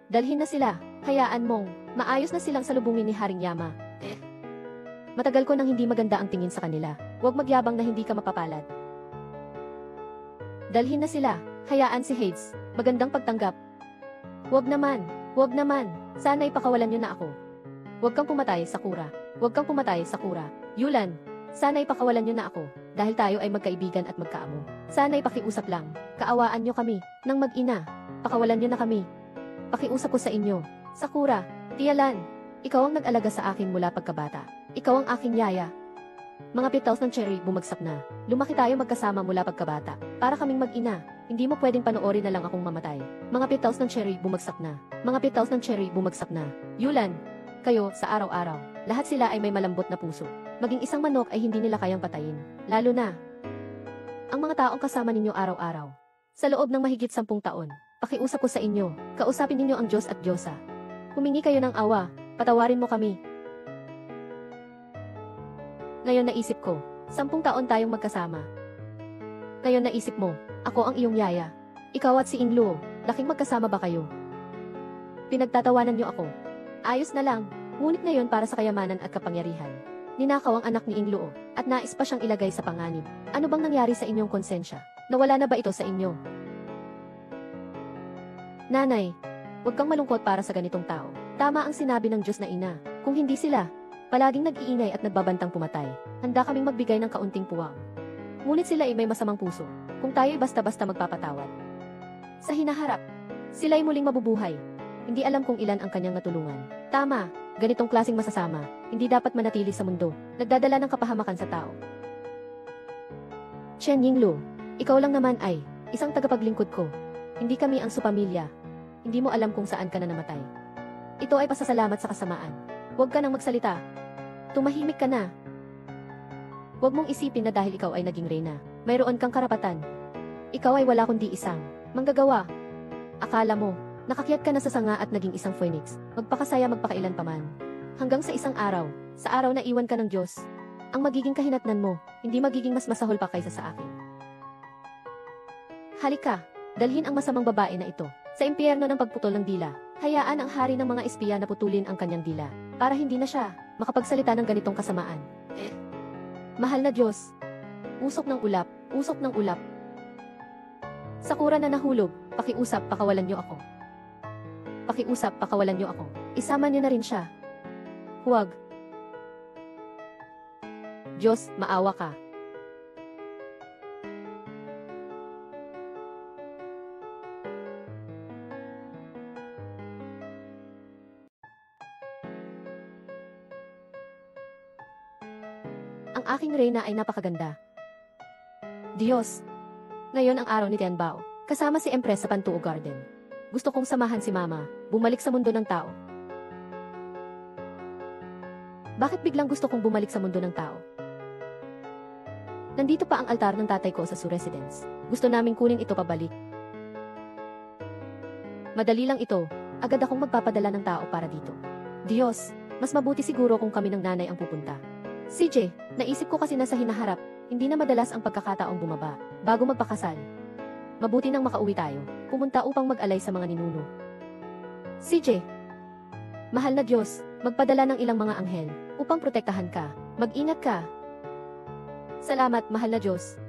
Dalhin na sila. Hayaan mong maayos na silang salubungin ni Haring Yama. Matagal ko nang hindi maganda ang tingin sa kanila. Huwag magyabang na hindi ka mapapalad. Dalhin na sila. Hayaan si Hades. Magandang pagtanggap. Huwag naman. Huwag naman. Sana ipakawalan niyo na ako. Huwag kang pumatay, Sakura. Huwag kang pumatay, Sakura. Yulan. Sana ipakawalan niyo na ako. Dahil tayo ay magkaibigan at magkaamo. Sana ipakiusap lang. Kaawaan niyo kami. Nang mag-ina. Pakawalan niyo na kami. Pakiusap ko sa inyo. Sakura, Tiyalan, ikaw ang nag-alaga sa akin mula pagkabata. Ikaw ang aking yaya. Mga petals ng cherry bumagsak na. Lumaki tayo magkasama mula pagkabata. Para kaming mag-ina. Hindi mo pwedeng panoorin na lang akong mamatay. Mga petals ng cherry bumagsak na. Mga petals ng cherry bumagsak na. Yulan, kayo sa araw-araw. Lahat sila ay may malambot na puso. Maging isang manok ay hindi nila kayang patayin. Lalo na ang mga taong kasama ninyo araw-araw. Sa loob ng mahigit 10 taon. Pakiusap ko sa inyo, kausapin ninyo ang Diyos at Diyosa. Humingi kayo ng awa, patawarin mo kami. Ngayon naisip ko, 10 taon tayong magkasama. Ngayon naisip mo, ako ang iyong yaya. Ikaw at si Ingluo, laking magkasama ba kayo? Pinagtatawanan niyo ako. Ayos na lang, ngunit ngayon para sa kayamanan at kapangyarihan. Ninakaw ang anak ni Ingluo, at nais pa siyang ilagay sa panganib. Ano bang nangyari sa inyong konsensya? Nawala na ba ito sa inyo? Nanay, huwag kang malungkot para sa ganitong tao. Tama ang sinabi ng Diyos na ina. Kung hindi sila, palaging nag-iingay at nagbabantang pumatay, handa kaming magbigay ng kaunting puwang. Ngunit sila ay may masamang puso, kung tayo'y basta-basta magpapatawad. Sa hinaharap, sila'y muling mabubuhay. Hindi alam kung ilan ang kanyang natulungan. Tama, ganitong klaseng masasama, hindi dapat manatili sa mundo, nagdadala ng kapahamakan sa tao. Chen Yinglu, ikaw lang naman ay isang tagapaglingkod ko. Hindi kami ang supamilya. Hindi mo alam kung saan ka na namatay. Ito ay pasasalamat sa kasamaan. Huwag ka nang magsalita. Tumahimik ka na. Huwag mong isipin na dahil ikaw ay naging reyna, mayroon kang karapatan. Ikaw ay wala kundi isang manggagawa. Akala mo, nakakyat ka na sa sanga at naging isang phoenix, magpakasaya magpakailan paman. Hanggang sa isang araw, sa araw na iwan ka ng Diyos, ang magiging kahinatnan mo, hindi magiging mas masahol pa kaysa sa akin. Halika, dalhin ang masamang babae na ito sa impyerno ng pagputol ng dila. Hayaan ang hari ng mga espiya na putulin ang kanyang dila, para hindi na siya makapagsalita ng ganitong kasamaan. Mahal na Diyos, usok ng ulap, usok ng ulap. Sakura na nahulog, pakiusap, pakawalan niyo ako. Pakiusap, pakawalan niyo ako. Isama niyo na rin siya. Huwag. Diyos, maawa ka. Ang aking reyna ay napakaganda. Diyos, ngayon ang araw ni Tianbao, kasama si Empress sa Pantuo Garden. Gusto kong samahan si Mama, bumalik sa mundo ng tao. Bakit biglang gusto kong bumalik sa mundo ng tao? Nandito pa ang altar ng tatay ko sa Su Residence. Gusto naming kunin ito pabalik. Madali lang ito, agad akong magpapadala ng tao para dito. Diyos, mas mabuti siguro kung kami ng nanay ang pupunta. CJ, naisip ko kasi nasa hinaharap, hindi na madalas ang pagkakataong bumaba, bago magpakasal. Mabuti nang makauwi tayo, pumunta upang mag-alay sa mga ninuno. CJ, mahal na Diyos, magpadala ng ilang mga anghel, upang protektahan ka, mag-ingat ka. Salamat, mahal na Diyos.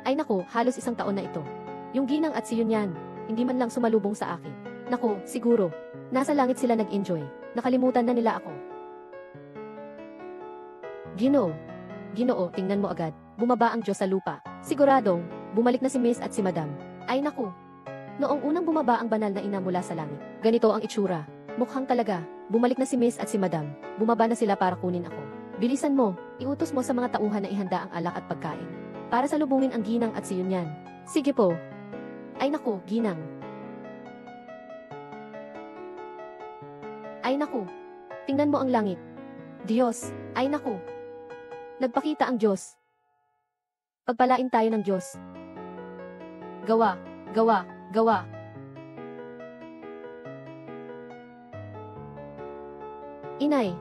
Ay naku, halos isang taon na ito. Yung Ginang at si Yunyan, hindi man lang sumalubong sa akin. Naku, siguro, nasa langit sila nag-enjoy, nakalimutan na nila ako. Ginoo, tingnan mo agad, bumaba ang Diyos sa lupa. Siguradong, bumalik na si Miss at si Madam. Ay naku, noong unang bumaba ang banal na ina mula sa langit, ganito ang itsura. Mukhang talaga, bumalik na si Miss at si Madam, bumaba na sila para kunin ako. Bilisan mo, iutos mo sa mga tauhan na ihanda ang alak at pagkain, para salubungin ang Ginang at si Yunyan. Sige po. Ay naku, Ginang. Ay naku, tingnan mo ang langit. Diyos, ay naku. Nagpakita ang Diyos. Pagpalain tayo ng Diyos. Gawa, gawa, gawa. Inay,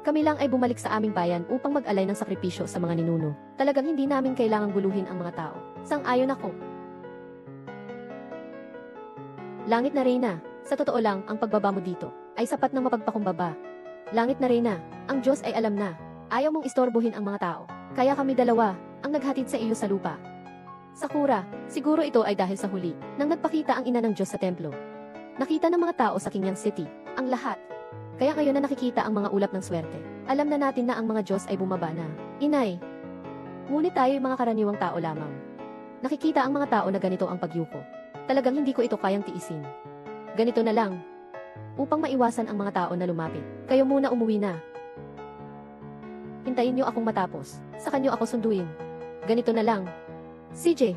kami lang ay bumalik sa aming bayan upang mag-alay ng sakripisyo sa mga ninuno. Talagang hindi namin kailangang guluhin ang mga tao. Sang-ayon ako. Langit na Reyna, sa totoo lang, ang pagbaba mo dito ay sapat ng mapagpakumbaba. Langit na Reyna, ang Diyos ay alam na. Ayaw mong istorbohin ang mga tao. Kaya kami dalawa, ang naghatid sa iyo sa lupa. Sakura, siguro ito ay dahil sa huli, nang nagpakita ang ina ng Diyos sa templo. Nakita ng mga tao sa Qingyang City, ang lahat. Kaya ngayon na nakikita ang mga ulap ng swerte, alam na natin na ang mga Diyos ay bumaba na. Inay, ngunit tayo'y mga karaniwang tao lamang. Nakikita ang mga tao na ganito ang pagyuko. Talagang hindi ko ito kayang tiisin. Ganito na lang. Upang maiwasan ang mga tao na lumapit, kayo muna umuwi na. Hintayin niyo akong matapos, saka niyo ako sunduin. Ganito na lang. CJ,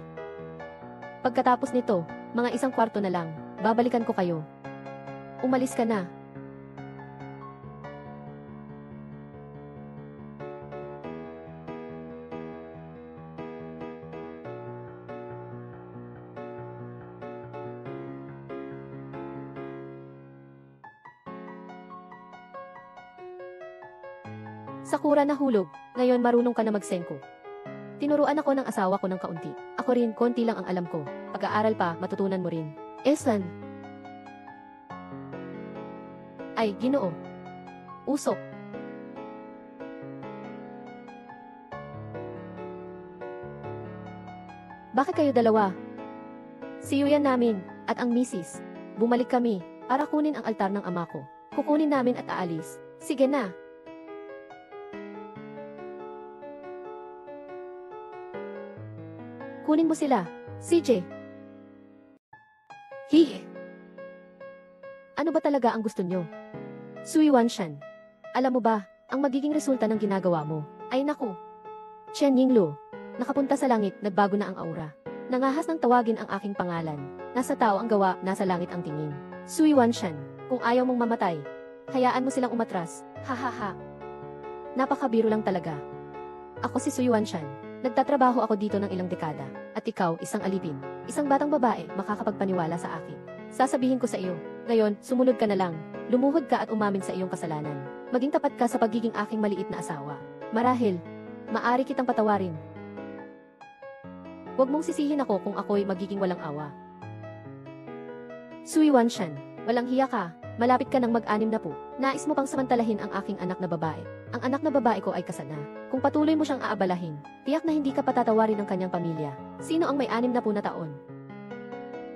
pagkatapos nito, mga 1 kwarto na lang, babalikan ko kayo. Umalis ka na. Sakura nahulog, ngayon marunong ka na magsengko. Tinuruan ako ng asawa ko ng kaunti. Ako rin, konti lang ang alam ko. Pag-aaral pa, matutunan mo rin. Eslan. Ay, Ginoo. Usok. Bakit kayo dalawa? Si Yuyan namin, at ang misis. Bumalik kami, para kunin ang altar ng ama ko. Kukunin namin at aalis. Sige na. Kunin mo sila, CJ. Hihi. Ano ba talaga ang gusto nyo? Sui Wanshan. Alam mo ba, ang magiging resulta ng ginagawa mo, ay naku. Chen Yinglu. Nakapunta sa langit, nagbago na ang aura. Nangahas ng tawagin ang aking pangalan. Nasa tao ang gawa, nasa langit ang tingin. Sui Wanshan, kung ayaw mong mamatay, hayaan mo silang umatras. Hahaha. Napakabiro lang talaga. Ako si Sui Wanshan. Nagtatrabaho ako dito ng ilang dekada. At ikaw, isang alipin. Isang batang babae, makakapagpaniwala sa akin. Sasabihin ko sa iyo, ngayon, sumunod ka na lang. Lumuhod ka at umamin sa iyong kasalanan. Maging tapat ka sa pagiging aking maliit na asawa. Marahil, maari kitang patawarin. Huwag mong sisihin ako kung ako'y magiging walang awa. Sui Wanshan, walang hiya ka, malapit ka ng mag-anim na po. Nais mo pang samantalahin ang aking anak na babae. Ang anak na babae ko ay kasal na. Kung patuloy mo siyang aabalahin, tiyak na hindi ka patatawarin ng kanyang pamilya. Sino ang may 60 na taon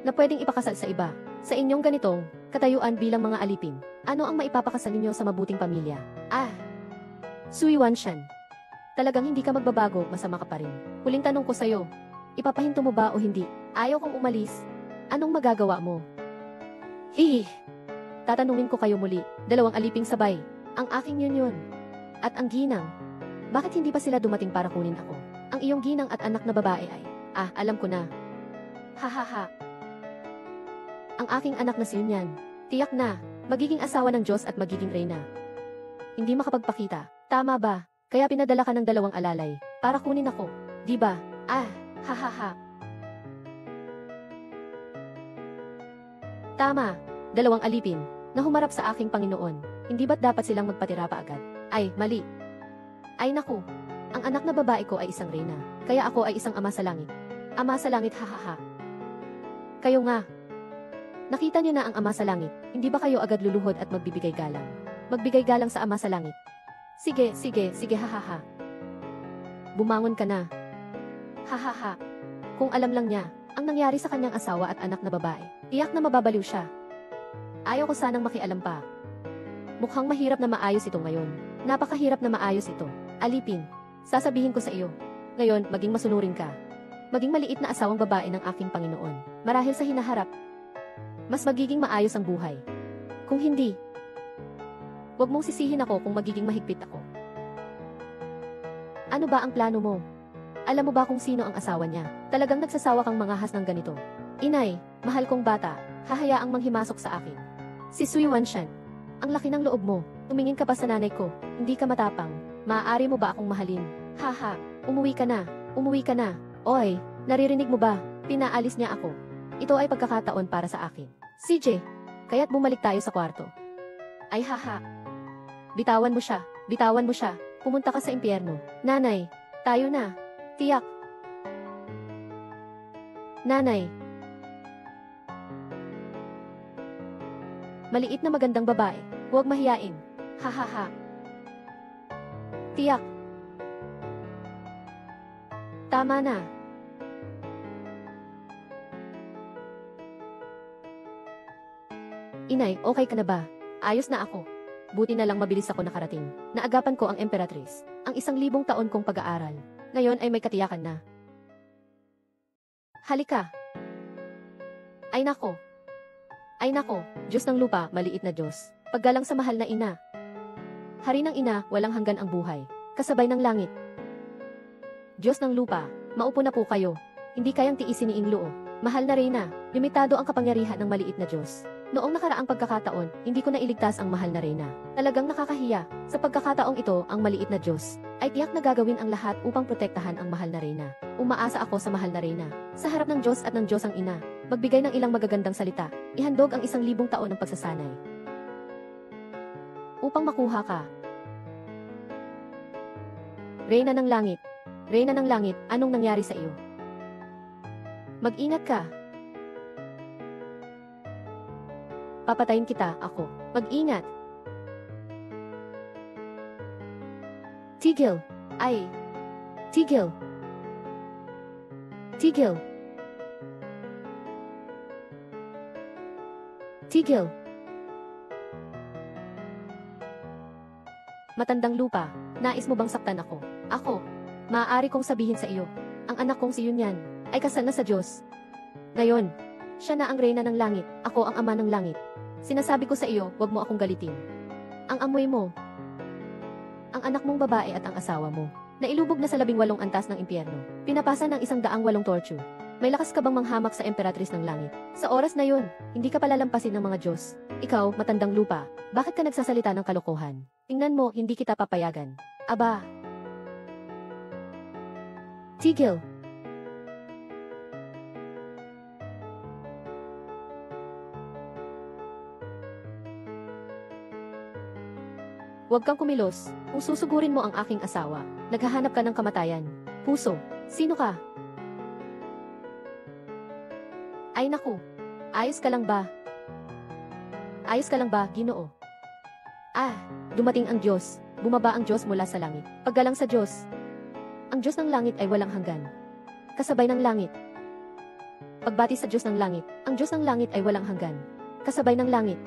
na pwedeng ipakasal sa iba? Sa inyong ganitong katayuan bilang mga alipin, ano ang maipapakasal ninyo sa mabuting pamilya? Sui Wanshan, talagang hindi ka magbabago, masama ka pa rin. Huling tanong ko sa'yo, ipapahinto mo ba o hindi? Ayaw kong umalis. Anong magagawa mo? Hihi. Tatanungin ko kayo muli, dalawang aliping sabay, ang aking yun at ang ginang. Bakit hindi pa sila dumating para kunin ako? Ang iyong ginang at anak na babae ay, alam ko na. Hahaha. Ang aking anak na si Yunyan, tiyak na, magiging asawa ng Diyos at magiging reyna. Hindi makapagpakita, tama ba? Kaya pinadala ka ng dalawang alalay, para kunin ako, di ba? Hahaha. Tama, dalawang alipin, na humarap sa aking Panginoon, hindi ba't dapat silang magpatira pa agad? Ay, mali. Ay naku, ang anak na babae ko ay isang reyna, kaya ako ay isang ama sa langit. Ama sa langit, hahaha. Kayo nga. Nakita niyo na ang ama sa langit, hindi ba kayo agad luluhod at magbibigay galang? Magbigay galang sa ama sa langit. Sige, hahaha. Bumangon ka na. Hahaha. Kung alam lang niya, ang nangyari sa kanyang asawa at anak na babae, tiyak na mababaliw siya. Ayaw ko sanang makialam pa. Mukhang mahirap na maayos ito ngayon. Napakahirap na maayos ito. Alipin, sasabihin ko sa iyo. Ngayon, maging masunurin ka. Maging maliit na asawang babae ng aking Panginoon. Marahil sa hinaharap, mas magiging maayos ang buhay. Kung hindi, huwag mong sisihin ako kung magiging mahigpit ako. Ano ba ang plano mo? Alam mo ba kung sino ang asawa niya? Talagang nagsasawa kang mangahas ng ganito. Inay, mahal kong bata, hahayaang manghimasok sa akin. Si Sui Wanshan, ang laki ng loob mo. Tumingin ka pa sa nanay ko, hindi ka matapang. Maaari mo ba akong mahalin? Haha, umuwi ka na, umuwi ka na. Oy, naririnig mo ba? Pinaalis niya ako. Ito ay pagkakataon para sa akin. CJ, kaya't bumalik tayo sa kwarto. Ay haha. Bitawan mo siya, bitawan mo siya. Pumunta ka sa impyerno. Nanay, tayo na. Tiyak. Nanay. Maliit na magandang babae, huwag mahiyain. Hahaha. Tiyak. Tama na. Inay, okay ka na ba? Ayos na ako. Buti na lang mabilis ako nakarating. Naagapan ko ang Emperatrice, ang 1,000 taon kong pag-aaral. Ngayon ay may katiyakan na. Halika. Ay nako. Ay nako, Diyos ng lupa, maliit na Diyos. Paggalang sa mahal na ina. Hari ng ina, walang hanggan ang buhay. Kasabay ng langit. Diyos ng lupa, maupo na po kayo. Hindi kayang tiisin ni Ingluo. Mahal na reyna, limitado ang kapangyarihan ng maliit na Diyos. Noong nakaraang pagkakataon, hindi ko na iligtas ang mahal na reyna. Talagang nakakahiya. Sa pagkakataong ito, ang maliit na Diyos ay tiyak na gagawin ang lahat upang protektahan ang mahal na reyna. Umaasa ako sa mahal na reyna. Sa harap ng Diyos at ng Diyos ang ina, magbigay ng ilang magagandang salita. Ihandog ang 1,000 taon ng pagsasanay. Upang makuha ka. Reyna ng langit. Reyna ng langit, anong nangyari sa iyo? Mag-ingat ka. Papatayin kita, ako. Mag-ingat. Tigil. Ay. Tigil. Tigil. Tigil. Matandang lupa, nais mo bang saktan ako? Ako, maaari kong sabihin sa iyo, ang anak kong si Yunyan, ay kasal na sa Diyos. Ngayon, siya na ang reyna ng langit, ako ang ama ng langit. Sinasabi ko sa iyo, huwag mo akong galitin. Ang amoy mo, ang anak mong babae at ang asawa mo, nailubog na sa 18 antas ng impyerno, pinapasa ng 108 torture. May lakas ka bang manghamak sa emperatris ng langit? Sa oras na yun, hindi ka palalampasin ng mga Diyos. Ikaw, matandang lupa, bakit ka nagsasalita ng kalokohan? Tingnan mo, hindi kita papayagan. Aba. Tigil. Huwag kang kumilos, kung susugurin mo ang aking asawa, naghahanap ka ng kamatayan. Puso, sino ka? Ay naku, ayos ka lang ba? Ayos ka lang ba, Ginoo? Ah, dumating ang Diyos, bumaba ang Diyos mula sa langit. Paggalang sa Diyos. Ang Diyos ng langit ay walang hanggan. Kasabay ng langit. Pagbati sa Diyos ng langit, ang Diyos ng langit ay walang hanggan. Kasabay ng langit.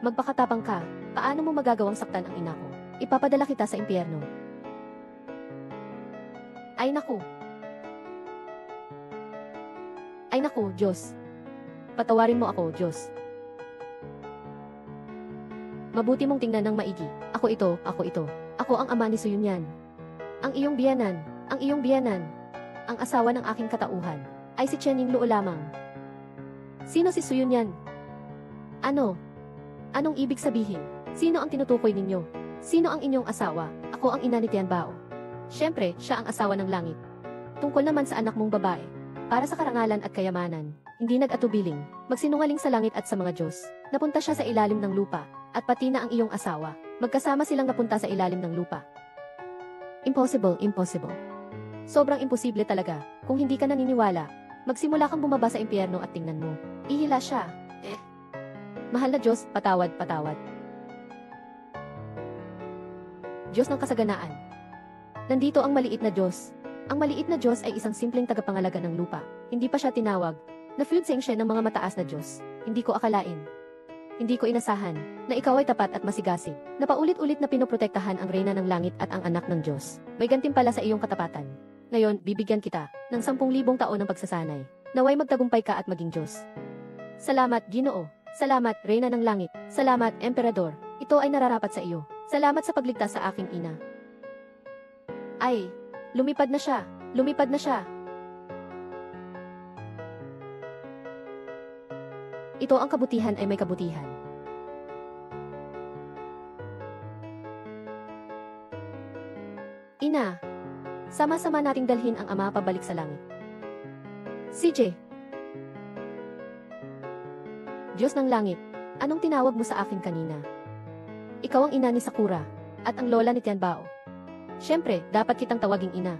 Magpakatapang ka, paano mo magagawang saktan ang ina ko? Ipapadala kita sa impyerno. Ay naku. Ay naku, Diyos. Patawarin mo ako, Diyos. Mabuti mong tingnan ng maigi. Ako ito, ako ito. Ako ang ama ni Suyunyan. Ang iyong biyanan, ang iyong biyanan, ang asawa ng aking katauhan, ay si Chening Luo lamang. Sino si Suyunyan? Ano? Anong ibig sabihin? Sino ang tinutukoy ninyo? Sino ang inyong asawa? Ako ang ina ni Tianbao. Siyempre, siya ang asawa ng langit. Tungkol naman sa anak mong babae, para sa karangalan at kayamanan, hindi nag-atubiling, magsinungaling sa langit at sa mga Diyos. Napunta siya sa ilalim ng lupa, at pati na ang iyong asawa. Magkasama silang napunta sa ilalim ng lupa. Impossible, impossible. Sobrang imposible talaga. Kung hindi ka naniniwala, magsimula kang bumaba sa impyerno at tingnan mo. Ihila siya. Mahal na Diyos, patawad, patawad. Diyos ng kasaganaan. Nandito ang maliit na Diyos. Ang maliit na Diyos ay isang simpleng tagapangalaga ng lupa. Hindi pa siya tinawag. Na-field-seng siya ng mga mataas na Diyos. Hindi ko akalain. Hindi ko inasahan na ikaw ay tapat at masigasig. Na paulit-ulit na pinoprotektahan ang reyna ng langit at ang anak ng Diyos. May gantimpala sa iyong katapatan. Ngayon, bibigyan kita ng 10,000 taon ng pagsasanay. Naway magtagumpay ka at maging Diyos. Salamat, Ginoo. Salamat, Reyna ng Langit. Salamat, Emperador. Ito ay nararapat sa iyo. Salamat sa pagligtas sa aking ina. Ay, lumipad na siya. Lumipad na siya. Ito ang kabutihan ay may kabutihan. Ina, sama-sama nating dalhin ang ama pabalik sa langit. CJ. Diyos ng langit, anong tinawag mo sa akin kanina? Ikaw ang ina ni Sakura, at ang lola ni Tianbao. Siyempre, dapat kitang tawaging ina.